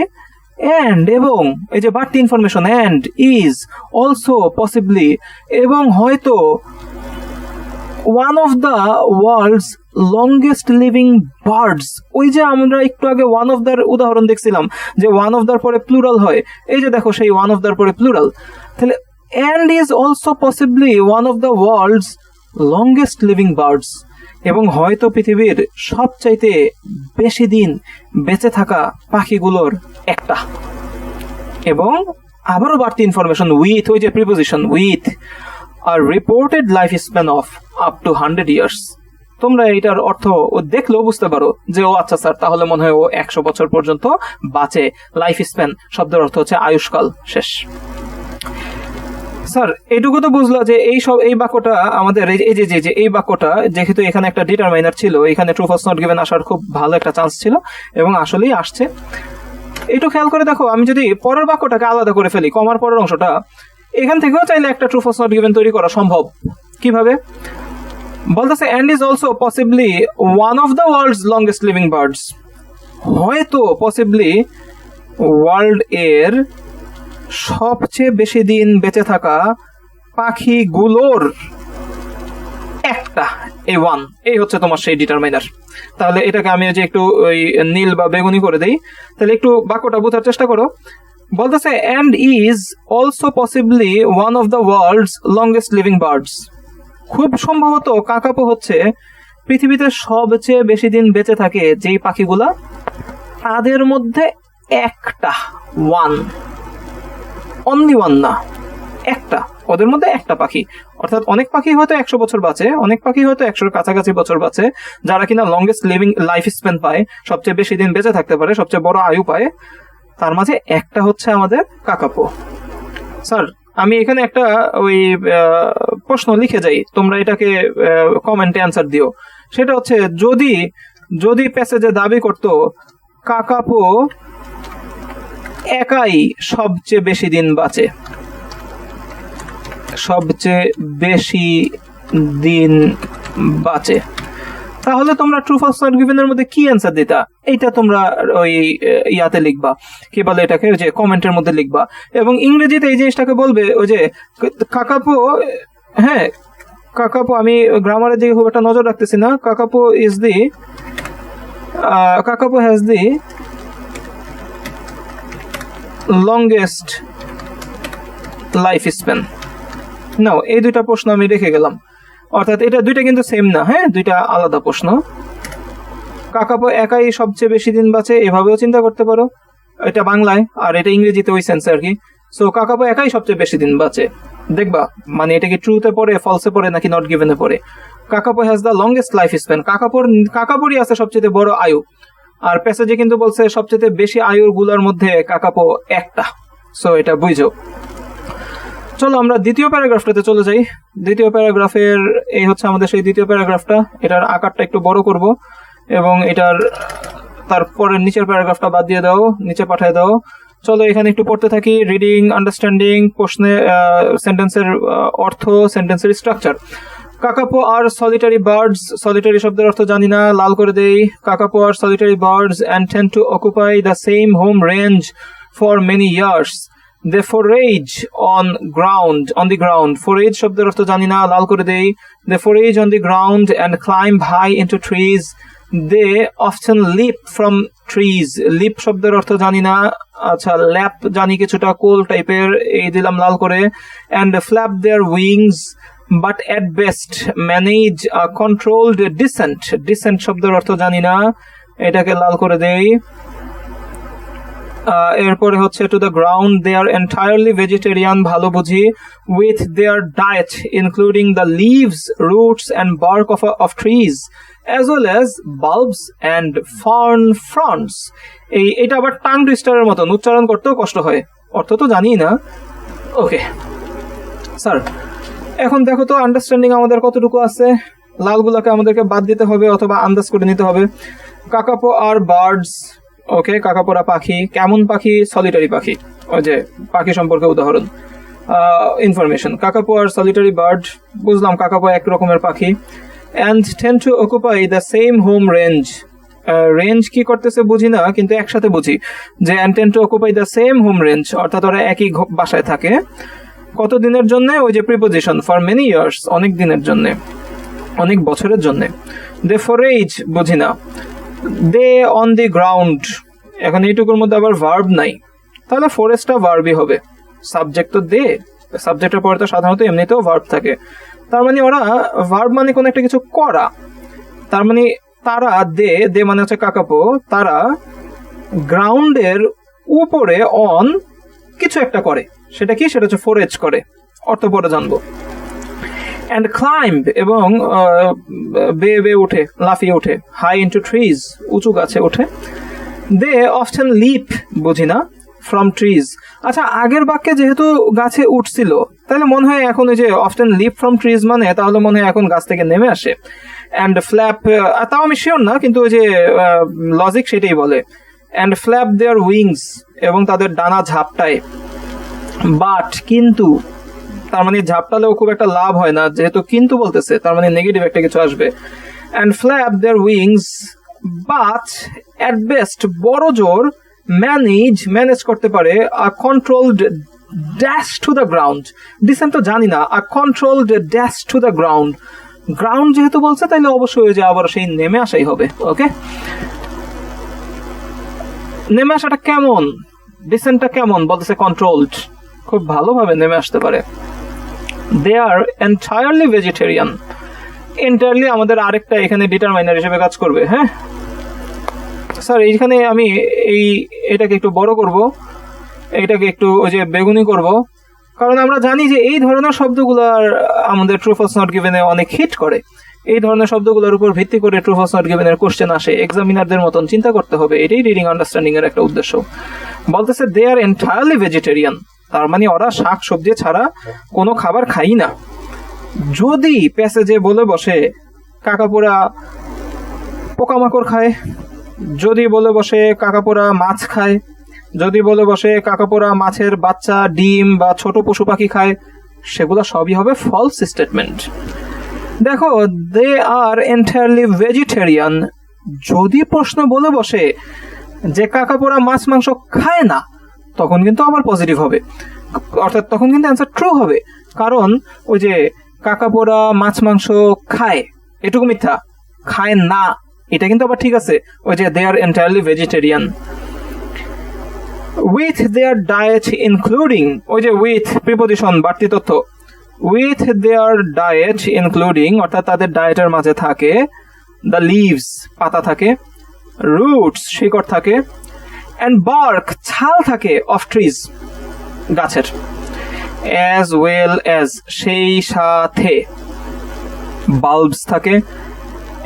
Speaker 1: অ্যান্ড এবং এই যে বাড়তি information, and is also possibly, এবং হয়তো one of the world's longest living birds. ওই যে আমরা একটু আগে ওয়ান অফ দ্যার উদাহরণ দেখছিলাম যে ওয়ান অফ দ্যার পরে প্লুরাল হয়, এই যে দেখো সেই ওয়ান অফ দ্যার পরে প্লুরাল। তাহলে and is also possibly one of the world's longest living birds, এবং হয়তো পৃথিবীর সবচাইতে বেশি দিন বেঁচে থাকা পাখিগুলোর একটা। এবং আবারও বাড়তি ইনফরমেশন উইথ, ওই যে preposition with are reported life span of up to 100 years. তোমরা এটার অর্থ ও দেখলেও বুঝতে পারো যে ও আচ্ছা স্যার, তাহলে মনে হয় ও 100 বছর পর্যন্ত বাঁচে। লাইফ স্প্যান শব্দের অর্থ হচ্ছে আয়ুষ্কাল, শেষ। স্যার এইটুকু তো বুঝলো যে এই বাক্যটা আমাদের এই বাক্যটা, যেহেতু এখানে একটা ডিটারমাইনার ছিল, এখানে ট্রু ফলস নট গিভেন আসার খুব ভালো একটা চান্স ছিল এবং আসলেই আসছে। একটু খেয়াল করে দেখো, আমি যদি পরের বাক্যটাকে আলাদা করে ফেলি, কমার পরের অংশটা, এখান থেকেও চাইলে একটা ট্রু ফলস নট গিভেন তৈরি করা সম্ভব। কিভাবে? বলতেছে and is also possibly one of the world's longest living birds, হয়তো পসিবলি ওয়ার্ল্ড এর সবচেয়ে বেশি দিন বেঁচে থাকা পাখিগুলোর একটা, এই ওয়ান, এই হচ্ছে তোমার সেই ডিটারমাইনার। তাহলে এটাকে আমি যে একটু ওই নীল বা বেগুনি করে দেই, তাহলে একটু বাক্যটা বোঝার চেষ্টা করো। বলতেছে and is also possibly one of the world's longest living birds, খুব সম্ভবত কাকাপো হচ্ছে পৃথিবীতে সবচেয়ে বেশি দিন বেঁচে থাকে যেই পাখিগুলা, তাদের মধ্যে একটা, ওয়ান, অনলি ওয়ান না, একটা, ওদের মধ্যে একটা পাখি। অর্থাৎ অনেক পাখি হয়তো 100 বছর বাঁচে, অনেক পাখি হয়তো 100-র কাছাকাছি বছর বাঁচে, যারা কিনা লংগেস্ট লিভিং লাইফ স্প্যান পায়, সবচেয়ে বেশি দিন বেঁচে থাকতে পারে, সবচেয়ে বড় আয়ু পায়, তার মাঝে একটা হচ্ছে আমাদের কাকাপো। স্যার আমি এখানে একটা ওই প্রশ্ন লিখে যাই, তোমরা এটাকে কমেন্টে অ্যান্সার দিও। সেটা হচ্ছে যদি প্যাসেজে দাবি করতো কাকাপো একাই সবচেয়ে বেশি দিন বাঁচে, সবচেয়ে বেশি দিন বাঁচে, তাহলে তোমরা ট্রু ফলস নট গিভেন এর মধ্যে কি অ্যান্সার দিতা? এইটা তোমরা ওই ইয়াতে লিখবা, কি বলে এটাকে, ওই যে কমেন্টের মধ্যে লিখবা। এবং ইংরেজিতে এই জিনিসটাকে বলবে ওই যে কাকাপো, হ্যাঁ কাকাপো, আমি গ্রামারের দিকে খুব একটা নজর রাখতেছি না। Kakapo is the kakapo has the longest life span. Now এই দুইটা প্রশ্ন আমি রেখে গেলাম, অর্থাৎ এটা দুইটা কিন্তু সেম না, হ্যাঁ দুইটা আলাদা প্রশ্ন। কাকাপো একাই সবচেয়ে বেশি দিন বাঁচে, এভাবেও চিন্তা করতে পারো, এটা বাংলায়, আর এটা ইংরেজিতে ওই সেন্সে আর কি। সো কাকাপো একাই সবচেয়ে বেশি দিন বাঁচে, দেখবা মানে এটা কি ট্রুতে পড়ে, ফলসে পড়ে, নাকি নট গিভেনে পড়ে। Kakapo has the longest life span, কাকাপোরই আছে সবচেয়ে বড় আয়ু, আর প্যাসেজে কিন্তু বলছে সবচেয়ে বেশি আয়ুর গুলার মধ্যে কাকাপো একটা। সো এটা বুঝো। চলো আমরা দ্বিতীয় প্যারাগ্রাফটাতে চলে যাই। দ্বিতীয় প্যারাগ্রাফের এই হচ্ছে আমাদের সেই দ্বিতীয় প্যারাগ্রাফটা। এটার আকারটা একটু বড় করব এবং এটার তারপরে নিচের প্যারাগ্রাফটা বাদ দিয়ে দাও, নিচে পাঠিয়ে দাও। চলো এখানে একটু পড়তে থাকি। রিডিং, আন্ডারস্ট্যান্ডিং, প্রশ্নে সেন্টেন্সের অর্থ, সেন্টেন্সের structure. Kakapo are solitary birds, solitary শব্দের অর্থ জানি না, লাল করে দেই। Kakapo are solitary birds and tend to occupy the same home range for many years. They forage on the ground. Forage শব্দের অর্থ জানি না, লাল করে দেই। They forage on the ground and climb high into trees. They often leap from trees. Leap শব্দের অর্থ জানি না, আচ্ছা ল্যাপ জানি কিছুটা, কোল টাইপের, এই দিলাম লাল করে। And flap their wings but at best manage a controlled descent. Descent শব্দের অর্থ জানি না, এটাকে লাল করে দেই। এরপরে হচ্ছে to the ground, they are entirely vegetarian, ভালো বুঝি, with their diet including the leaves, roots and bark of trees as well as bulbs and fern fronds. এটা আবার টাং টুইস্টারের মতন, উচ্চারণ করতেও কষ্ট হয়, অর্থ তো জানি না। ওকে স্যার, এখন দেখো তো আন্ডারস্ট্যান্ডিং আমাদের কতটুকু আছে। লালগুলোকে আমাদেরকে বাদ দিতে হবে অথবা আন্দাজ করে নিতে হবে। কাকাপো আর বার্ডস, ওকে কাকাপোরা পাখি, কেমন পাখি? সলিটারি পাখি, ওই যে পাখি সম্পর্কে উদাহরণ, information. Kakapo are solitary bird, বুঝলাম কাকাপো এক রকমের পাখি। and tend to occupy the same home range. Range কি করতেছে বুঝি না, কিন্তু একসাথে বুঝি যে and tend to occupy the same home range, অর্থাৎ ওরা একই বাসায় থাকে। কত দিনের জন্য? ওই যে প্রিপোজিশন, for many years, অনেক দিনের জন্য, অনেক বছরের জন্য। they forage বুঝি না। they on the ground, এখন এইটুকুর মধ্যে আবার ভার্ব নাই, তাহলে ফরেস্টটা ভার্বই হবে। সাবজেক্ট তো দে, সাবজেক্টের পরে তো সাধারণত এমনিতেও ভার্ব থাকে, তার মানে ওরা, ভার্ব মানে কোনো একটা কিছু করা, তার মানে তারা, দে মানে হচ্ছে কাকাপো, তারা গ্রাউন্ডের উপরে অন কিছু একটা করে, সেটা কি? সেটা হচ্ছে ফোরেজ করে, অর্থ পরে জানবো। and climb, এবং বে উঠে, লাফিয়ে উঠে, high into trees, উঁচু গাছে ওঠে। they often leap বুঝি না, from trees। আচ্ছা, আগের বাক্যে যেহেতু গাছে উঠছিল, তাহলে মনে হয় এখন ওই যে often leap from trees মানে, তাহলে মনে হয় এখন গাছ থেকে নেমে আসে। and flap, তাও আমি শিওর না, কিন্তু ওই যে লজিক সেটাই বলে। and flap their wings, এবং তাদের ডানা ঝাপটায়। but, কিন্তু, তার মানে ঝাপটালেও খুব একটা লাভ হয় না, যেহেতু কিন্তু বলতেছে, তার মানে নেগেটিভ একটা কিছু আসবে। and flap their wings but at best, বড় জোর, ম্যানেজ করতে পারে a controlled dash to the ground. Descent তো জানি না, a controlled dash to the ground, ground যেহেতু বলছে তাইলে অবশ্যই যে আবার সেই নেমে আসাই হবে। ওকে, নেমে আসাটা কেমন? ডিসেন্টটা কেমন? বলতেছে কন্ট্রোলড, খুব ভালোভাবে নেমে আসতে পারে। they are entirely vegetarian. Entirely আমাদের আরেকটা এখানে ডিটারমাইনার হিসেবে কাজ করবে। হ্যাঁ স্যার, এইখানে আমি এটাকে একটু বড় করব, এটাকে একটু ওই যে বেগুনি করব, কারণ আমরা জানি যে এই ধরনের শব্দগুলোর আমাদের ট্রু ফলস নট গিভেনে অনেক হিট করে। এই ধরনের শব্দগুলোর উপর ভিত্তি করে ট্রু ফলস নট গিভেনের কোশ্চেন আসে, এক্সামিনারদের মতন চিন্তা করতে হবে, এটাই রিডিং আন্ডারস্ট্যান্ডিং এর একটা উদ্দেশ্য। বলতেছে দে আর এন্টায়ারলি ভেজিটেরিয়ান, তার মানে ওরা শাক সবজি ছাড়া কোনো খাবার খাই না। যদি প্যাসেজে বলে বসে কাকাপোরা পোকামাকড় খায়, যদি বলে বসে কাকাপোরা মাছ খায়, যদি বলে বসে কাকাপোড়া মাছের বাচ্চা, ডিম বা ছোট পশু পাখি খায়, সেগুলো সবই হবে ফলস স্টেটমেন্ট। দেখো, দে আর এন্টায়ারলি ভেজিটেরিয়ান, যদি প্রশ্ন বলে বসে যে কাকাপোড়া মাছ মাংস খায় না, তখন কিন্তু আবার পজিটিভ হবে, অর্থাৎ তখন কিন্তু অ্যান্সার ট্রু হবে। কারণ ওই যে কাকাপোড়া মাছ মাংস খায়, এটুকু মিথ্যা, খায় না এটা কিন্তু আবার ঠিক আছে। ওই যে they are entirely vegetarian. With their diet including, ওই যে উইথ প্রিপোজিশন বাড়তি তথ্য, উইথ দেয়ার ডায়েট ইনক্লুডিং অর্থাৎ তাদের ডায়েটের মাঝে থাকে দ্য লিভস পাতা থাকে, রুটস শিকড় থাকে, অ্যান্ড বার্ক ছাল থাকে, অফ ট্রিজ গাছের, অ্যাজ ওয়েল অ্যাজ সেই সাথে, বাল্বস থাকে,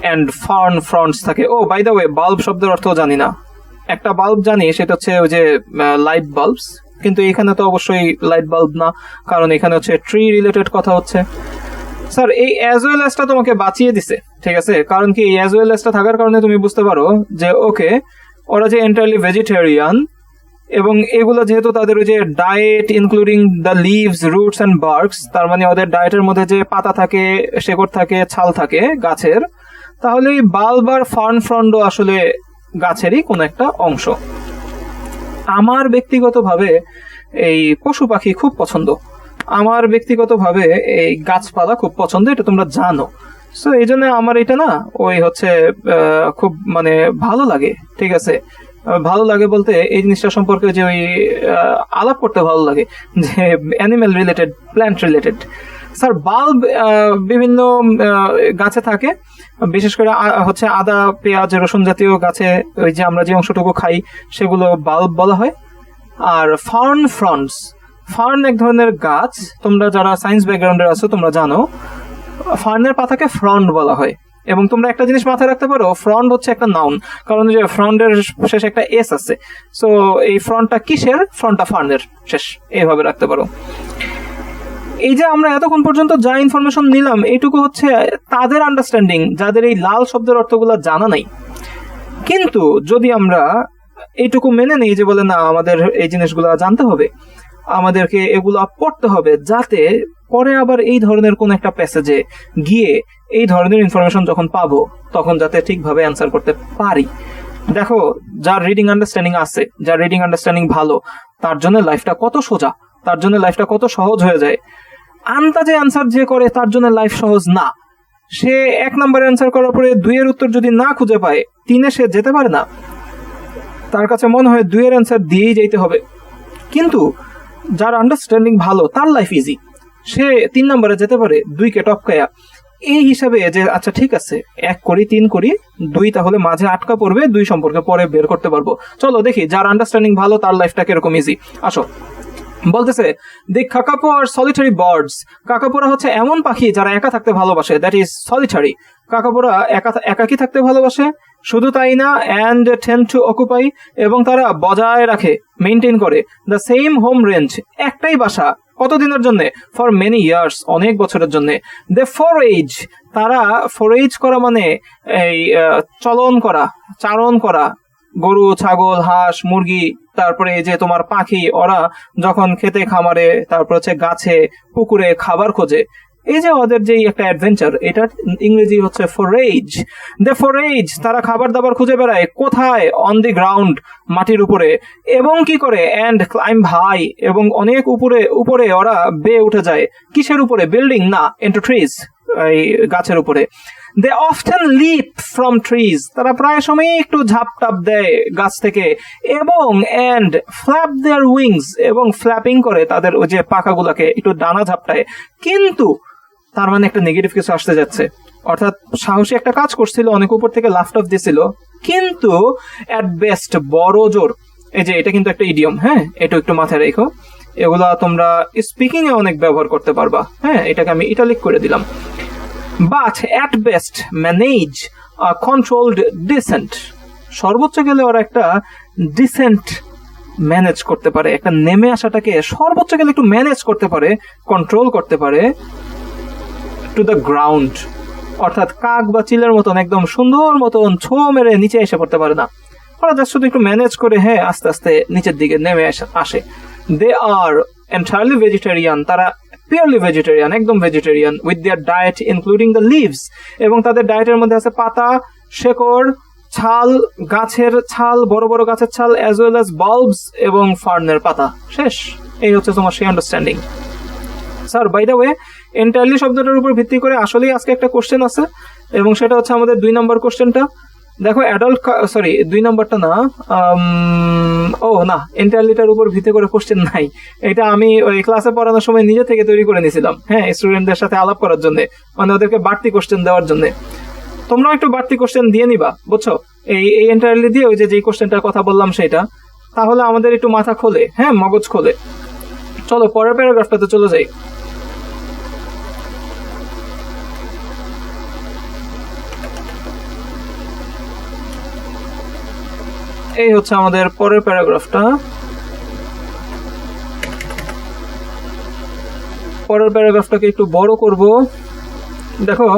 Speaker 1: অ্যান্ড ফার্ন ফ্রন্টস থাকে। ও বাই দ্য ওয়ে, বাল্ব শব্দের অর্থ জানি না, একটা বাল্ব জানি সেটা হচ্ছে ওই যে লাইট বাল্বস, কিন্তু এখানে তো অবশ্যই লাইট বাল্ব না, কারণ এখানে হচ্ছে ট্রি রিলেটেড কথা হচ্ছে। স্যার এই অ্যাজ ওয়েল অ্যাজটা তোমাকে বাঁচিয়ে দিছে, ঠিক আছে, কারণ কি অ্যাজ ওয়েল অ্যাজটা থাকার কারণে তুমি বুঝতে পারো যে ওকে ওরা যে এন্টায়ারলি ভেজিটেরিয়ান, এবং এগুলো যেহেতু তাদের ওই যে diet including the leaves roots and barks, তার মানে ওদের ডায়েটের মধ্যে যে পাতা থাকে, শেকড় থাকে, ছাল থাকে গাছের, তাহলে এই বাল্ব আর ফার্ন ফ্রন্টও আসলে গাছেরই কোনো একটা অংশ। আমার ব্যক্তিগতভাবে এই পশু পাখি খুব পছন্দ, আমার ব্যক্তিগতভাবে এই গাছপালা খুব পছন্দ, এটা তোমরা জানো। সো এই জন্য আমার এটা না ওই হচ্ছে খুব মানে ভালো লাগে, ঠিক আছে, ভালো লাগে বলতে এই জিনিসটা সম্পর্কে যে ওই আলাপ করতে ভালো লাগে যে animal related, plant related. Sir bulb বিভিন্ন গাছে থাকে, বিশেষ করে হচ্ছে আদা, পেঁয়াজ, রসুন জাতীয় গাছে ওই যে আমরা যে অংশটুকু খাই সেগুলো বাল্ব বলা হয়। আর ফার্ন ফ্রন্টস, ফার্ন এক ধরনের গাছ, তোমরা যারা সায়েন্স ব্যাকগ্রাউন্ডের আছো তোমরা জানো ফার্নের পাতাকে ফ্রন্ট বলা হয়। এবং তোমরা একটা জিনিস মাথায় রাখতে পারো, ফ্রন্ট হচ্ছে একটা নাউন, কারণ যে ফ্রন্টের শেষে একটা এস আছে, সো এই ফ্রন্টটা কিসের, ফ্রন্টটা ফার্নের শেষ, এইভাবে রাখতে পারো। এই যে আমরা এতক্ষণ পর্যন্ত যা ইনফরমেশন নিলাম, এইটুকু হচ্ছে তাদের আন্ডারস্ট্যান্ডিং যাদের এই লাল শব্দের অর্থগুলো জানা নাই। কিন্তু যদি আমরা এইটুকু মেনে নেই যে বলে না আমাদের এই জিনিসগুলো জানতে হবে, আমাদেরকে এগুলো পড়তে হবে, যাতে পরে আবার এই ধরনের কোন একটা প্যাসেজে গিয়ে এই ধরনের ইনফরমেশন যখন পাবো তখন যাতে ঠিকভাবে অ্যান্সার করতে পারি। দেখো, যার রিডিং আন্ডারস্ট্যান্ডিং আছে, যার রিডিং আন্ডারস্ট্যান্ডিং ভালো, তার জন্য লাইফটা কত সোজা, তার জন্য লাইফটা কত সহজ হয়ে যায়। আন্দাজে অ্যান্সার যে করে তার জন্য লাইফ সহজ না। সে 1 নম্বরে অ্যান্সার করার পরে 2 এর উত্তর যদি না খুঁজে পায় 3-এ সে যেতে পারে না, তার কাছে মনে হয় 2 এর অ্যান্সার দিয়েই যেতে হবে। কিন্তু যার আন্ডারস্ট্যান্ডিং ভালো তার লাইফ ইজি, সে 3 নম্বরে যেতে পারে 2-কে টপকায়া। এই হিসাবে যে আচ্ছা ঠিক আছে 1 করি 3 করি 2 তাহলে মাঝে আটকা পড়বে, 2 সম্পর্কে পরে বের করতে পারবো। চলো দেখি যার আন্ডারস্ট্যান্ডিং ভালো তার লাইফটা কিরকম ইজি। আসো, বলতেছে দি কাকাপো আর সলিটারি বার্ডস, কাকাপোরা হচ্ছে এমন পাখি যারা একা থাকতে ভালোবাসে, দ্যাট ইজ সলিটারি। কাকাপোরা একাকি থাকতে ভালোবাসে, শুধু তাই না, অ্যান্ড টেন্ড টু অকুপাই, এবং তারা বজায় রাখে, মেনটেন করে দ্য সেম হোম রেঞ্জ, একটাই বাসা, কতদিনের জন্য, ফর মেনি ইয়ার্স, অনেক বছরের জন্য। দে ফরএজ, তারা ফরএজ করা মানে এই চলন করা, চারণ করা, গরু, ছাগল, হাঁস, মুরগি, তারপরে এই যে তোমার পাখি, ওরা যখন খেতে খামারে, তারপর হচ্ছে গাছে, পুকুরে খাবার খোঁজে, এই যে ওদের যে একটা অ্যাডভেঞ্চার, এটার ইংরেজি হচ্ছে ফরএজ। দে ফরএজ, তারা খাবার দাবার খুঁজে বেড়ায়, কোথায়, অন দি গ্রাউন্ড, মাটির উপরে, এবং কি করে, অ্যান্ড ক্লাইম্ব হাই, এবং অনেক উপরে উপরে ওরা বেয়ে উঠে যায়। কিসের উপরে, বিল্ডিং না, ইনটু ট্রিজ, এই গাছের উপরে। দে অফটেন লিপ ফ্রম ট্রিজ, তারা প্রায় সময় একটু ঝাপ টাপ দেয় গাছ থেকে, এবং অ্যান্ড ফ্ল্যাপ দেয়ার উইংস, এবং ফ্ল্যাপিং করে তাদের ওই যে পাখাগুলোকে, একটু ডানা ঝাপটায়। কিন্তু তার মানে একটা নেগেটিভ কিছু আসতে যাচ্ছে, অর্থাৎ সাহসী একটা কাজ করছিল, অনেক উপর থেকে লাফ টাফ দিছিল, কিন্তু অ্যাট বেস্ট, বড় জোর, এই যে এটা কিন্তু একটা ইডিয়ম, হ্যাঁ, এটা একটু মাথায় রেখো, এগুলা তোমরা স্পিকিং এ অনেক ব্যবহার করতে পারবা, হ্যাঁ, এটাকে আমি ইটালিক করে দিলাম। But at best manage a controlled descent, সর্বোচ্চ গেলে ওরা একটা ডিসেন্ট ম্যানেজ করতে পারে, একটা নেমে আসাটাকে সর্বোচ্চ গেলে একটু ম্যানেজ করতে পারে, কন্ট্রোল করতে পারে, টু দ্য গ্রাউন্ড, অর্থাৎ কাক বা চিলের মতন একদম সুন্দর মতন ছো মেরে নিচে এসে পড়তে পারে না, ওরা জাস্ট শুধু একটু ম্যানেজ করে হ্যাঁ আস্তে আস্তে নিচের দিকে নেমে আসে। দে আর এন্টায়ারলি ভেজিটেরিয়ান, তারা পিওরলি ভেজিটেরিয়ান, একদম vegetarian, with their diet including the leaves, এবং তাদের ডায়েটের মধ্যে আছে পাতা, শেকড়, ছাল, গাছের ছাল, বড় বড় গাছের ছাল, অ্যাজ ওয়েল অ্যাজ বাল্বস এবং ফার্নের পাতা। শেষ। এই হচ্ছে তোমার সেই understanding. Sir by the way, entirely শব্দটার উপর ভিত্তি করে আসলেই আজকে একটা কোশ্চেন আছে, এবং সেটা হচ্ছে আমাদের 2 নম্বর কোশ্চেনটা। দেখো অ্যাডাল্ট, সরি 2 নম্বরটা না, এন্টায়ারলিটার উপর ভিত্তি করে কোশ্চেন নাই, এটা আমি ওই ক্লাসে পড়ানোর সময় নিজে থেকে তৈরি করে নিয়েছিলাম, হ্যাঁ, স্টুডেন্টদের সাথে আলাপ করার জন্য, মানে ওদেরকে বাড়তি কোশ্চেন দেওয়ার জন্য। তোমরা একটু বাড়তি কোশ্চেন দিয়ে নিবা, বুঝছো, এই এন্টায়ারলি দিয়ে ওই যে কোশ্চেনটার কথা বললাম সেটা, তাহলে আমাদের একটু মাথা খোলে, হ্যাঁ, মগজ খোলে। চলো পরের প্যারাগ্রাফটাতে চলে যাই। এই হচ্ছে আমাদের পরের প্যারাগ্রাফটা। পরের প্যারাগ্রাফটাকে একটু বড় করব। দেখো,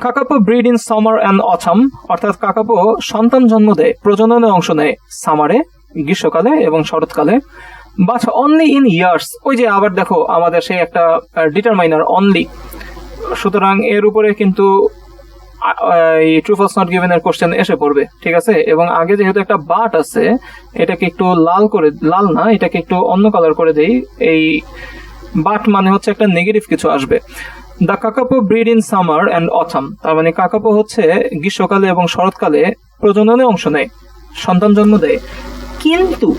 Speaker 1: kakapo breed in summer and autumn, অর্থাৎ কাকাপো সন্তান জন্ম দেয়, প্রজননে অংশ নেয় সামারে, গ্রীষ্মকালে এবং শরৎকালে, বাট অনলি ইন ইয়ার্স। ওই যে আবার দেখো আমাদের সেই একটা ডিটারমাইনার অনলি, সুতরাং এর উপরে কিন্তু ট্রু ফলস নট গিভেন এর কোশ্চেন এসে পড়বে, ঠিক আছে। এবং আগে যেহেতু একটা বাট আছে, এটাকে একটু লাল না, এটাকে একটু অন্য কালার করে দেই। এই বাট মানে হচ্ছে একটা নেগেটিভ কিছু আসবে। The kakapo breed in summer and autumn, তার মানে কাকাপো হচ্ছে গ্রীষ্মকালে এবং শরৎকালে প্রজননে অংশ নেয়, সন্তান জন্ম দেয়, কিন্তু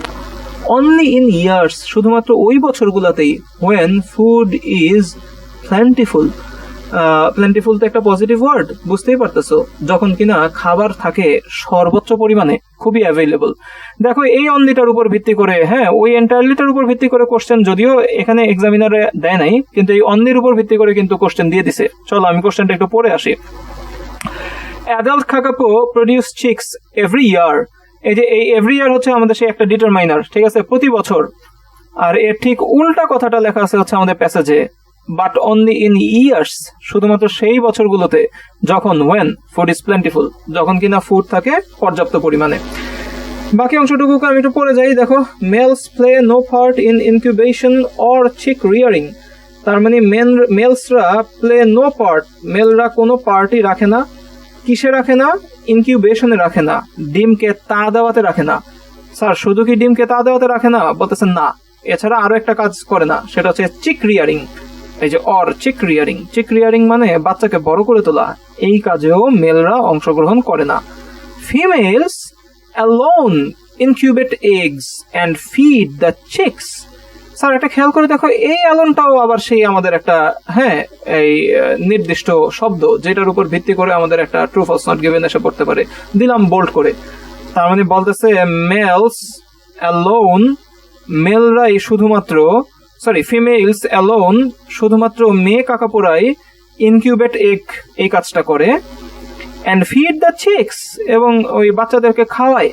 Speaker 1: অনলি ইন ইয়ার্স, শুধুমাত্র ওই বছরগুলোতেই, হোয়েন ফুড ইজ প্ল্যান্টিফুল। প্ল্যান্টিফুল তো একটা পজিটিভ ওয়ার্ড, বুঝতেই পারতেছো, যখন কিনা খাবার থাকে সর্বোচ্চ পরিমাণে, খুবই অ্যাভেলেবল। দেখো এই অনলিটার উপর ভিত্তি করে, হ্যাঁ, ওই এন্টায়ারলিটার উপর ভিত্তি করে কোশ্চেন যদিও এখানে এক্সামিনারে দেয় নাই, কিন্তু এই অনলির উপর ভিত্তি করে কিন্তু কোশ্চেন দিয়ে দিছে। চলো আমি কোশ্চেনটা একটু পড়ে আসি। Adult kakapo produce chicks every year. এই যে এই এভরি ইয়ার হচ্ছে আমাদের সেই একটা ডিটারমাইনার, ঠিক আছে, প্রতি বছর। আর এর ঠিক উল্টা কথাটা লেখা আছে হচ্ছে আমাদের প্যাসেজে, বাট অনলি ইন ইয়ার্স, শুধুমাত্র সেই বছরগুলোতে যখন ওয়েন ফুড ইজ প্লেন্টিফুল, যখন কিনা ফুড থাকে পর্যাপ্ত পরিমাণে। বাকি অংশটুকুকে আমি একটু পড়ে যাই। দেখো, males play no part in incubation or chick rearing, তার মানে মেলসরা প্লে নো পার্ট, মেলরা কোনো পার্টই রাখে না। কিসে রাখে না? ইনকিউবেশনে রাখে না, ডিমকে তা দেওয়াতে রাখে না। স্যার শুধু কি ডিমকে তা দেওয়াতে রাখে না? বলতেছেন না, এছাড়া আরো একটা কাজ করে না, সেটা হচ্ছে চিক রিয়ারিং। এই যে চিক রিয়ারিং, চিক রিয়ারিং মানে বাচ্চাকে বড় করে তোলা, এই কাজেও মেলরা অংশগ্রহণ করে না। Females alone incubate eggs and feed the chicks. Sir এটা খেয়াল করে দেখো, এই অ্যালোনটাও আবার সেই আমাদের একটা, হ্যাঁ, এই নির্দিষ্ট শব্দ, যেটার উপর ভিত্তি করে আমাদের একটা ট্রু ফলস নট গিভেন এসে পড়তে পারে। দিলাম বোল্ড করে। তার মানে বলতেছে মেলস অ্যালোন, মেলরাই শুধুমাত্র, সরি ফিমেলস অ্যালোন, শুধুমাত্র মেয়ে কাকাপোরাই ইনকিউবেট এগ, এই কাজটা করে, অ্যান্ড ফিড দ্য চিক্স, এবং ওই বাচ্চাদেরকে খাওয়ায়।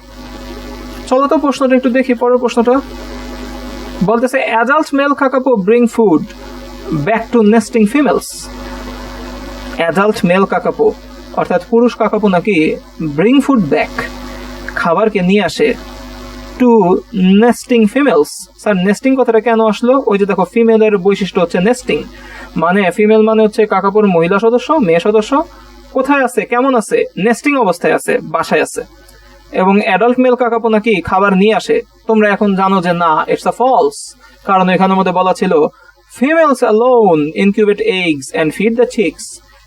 Speaker 1: চলো তো প্রশ্নটা একটু দেখি, পরের প্রশ্নটা বলতেছে adult male kakapo bring food back to nesting females. Adult male kakapo অর্থাৎ পুরুষ কাকাপো নাকি ব্রিং ফুড ব্যাক, খাবারকে নিয়ে আসে, to nesting females. Sir nesting কথাটা কেন আসলো? ওই যে দেখো, ফিমেলের বৈশিষ্ট্য হচ্ছে নেস্টিং, মানে ফিমেল মানে হচ্ছে কাকাপোর মহিলা সদস্য, মেয়ে সদস্য। কোথায় আছে? কেমন আছে? নেস্টিং অবস্থায় আছে, বাসায় আছে। এবং অ্যাডাল্ট মেল কাকাপো নাকি খাবার নিয়ে আসে। তোমরা এখন জানো যে না, ইটস আ ফলস, কারণ এখানের মধ্যে বলা ছিল females alone incubate eggs and feed the chicks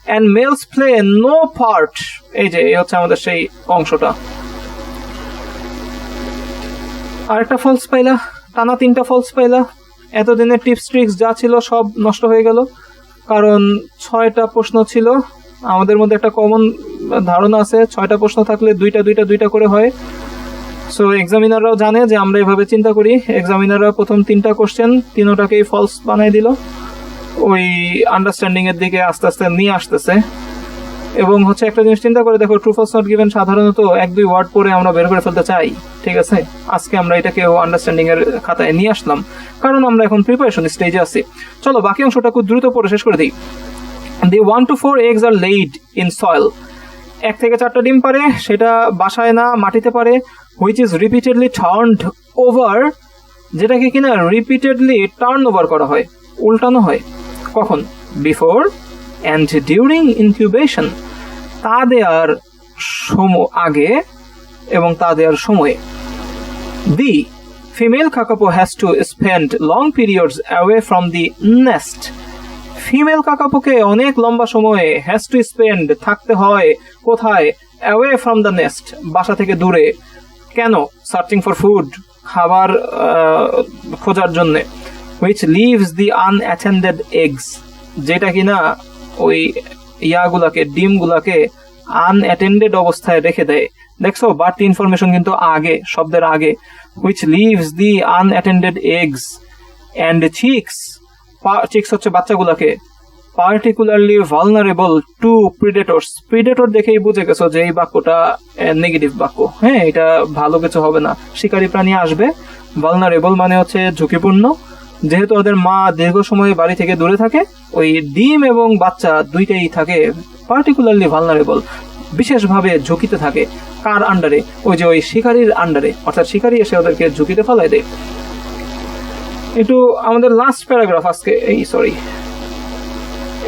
Speaker 1: and males play no part. এই যে এই হচ্ছে আমাদের সেই অংশটা। আরেকটা ফলস পাইলা, টানা 3টা ফলস পাইলা। এতদিনের টিপস ট্রিক্স যা ছিল সব নষ্ট হয়ে গেল, কারণ 6টা প্রশ্ন ছিল। আমাদের মধ্যে একটা কমন ধারণা আছে, 6টা প্রশ্ন থাকলে 2টা করে হয়। সো এক্সামিনাররাও জানে যে আমরা এভাবে চিন্তা করি। এক্সামিনাররা প্রথম 3টা কোশ্চেন 3টাকেই ফলস বানাই দিল, ওই আন্ডারস্ট্যান্ডিং এর দিকে আস্তে আস্তে নিয়ে আসতেছে। এবং হচ্ছে একটা জিনিস চিন্তা করে দেখো, ট্রু ফলস নট গিভেন সাধারণত 1-2 ওয়ার্ড পরে আমরা বের করে ফেলতে চাই, ঠিক আছে। আজকে আমরা এটাকে আন্ডারস্ট্যান্ডিং এর খাতায় নিয়ে আসলাম, কারণ আমরা এখন প্রিপারেশন স্টেজে আছি। চলো বাকি অংশটা খুব দ্রুত পড়ে শেষ করে দিই। The 1 to 4 eggs are laid in soil 1 থেকে 4টা ডিম পারে, সেটা বাসায় না মাটিতে পারে, which is repeatedly turned over, যেটাকে কিনা রিপিটেডলি টার্ন ওভার করা হয়, উল্টানো হয়। কখন? বিফোর অ্যান্ড ডিউরিং ইনকিউবেশন, তা দেওয়ার আগে এবং তা দেওয়ার সময়ে। The female kakapo has to spend long periods away from the nest, female কাকাপোকে অনেক লম্বা সময়ে হ্যাজ টু স্পেন্ড, থাকতে হয় কোথায়? অ্যাওয়ে ফ্রম দ্য নেস্ট, বাসা থেকে দূরে। কেন? সার্চিং ফর ফুড, খাবার খোঁজার জন্যে। Which leaves the unattended eggs, যেটা কিনা ওই ইয়াগুলাকে, ডিমগুলাকে আনঅ্যাটেন্ডেড অবস্থায় রেখে দেয়। দেখছো, বাট ইনফরমেশন কিন্তু আগে, শব্দের আগে। Which leaves the unattended eggs and chicks, chicks হচ্ছে বাচ্চাগুলাকে, particularly vulnerable to predators, predator দেখেই বুঝে গেছো যে এই বাক্যটা নেগেটিভ বাক্য, হ্যাঁ, এটা ভালো কিছু হবে না। শিকারী প্রাণী আসবে, ভালনারেবল মানে হচ্ছে ঝুঁকিপূর্ণ, যেহেতু ওদের মা দীর্ঘ সময় বাড়ি থেকে দূরে থাকে, ওই ডিম এবং বাচ্চা দুইটাই থাকে পার্টিকুলারলি ভালনারেবল, বিশেষভাবে ঝুঁকিতে থাকে। কার আন্ডারে? ওই যে ওই শিকারীর আন্ডারে, অর্থাৎ শিকারী এসে ওদেরকে ঝুঁকিতে ফেলায় দেয়। একটু আমাদের লাস্ট প্যারাগ্রাফ আজকে,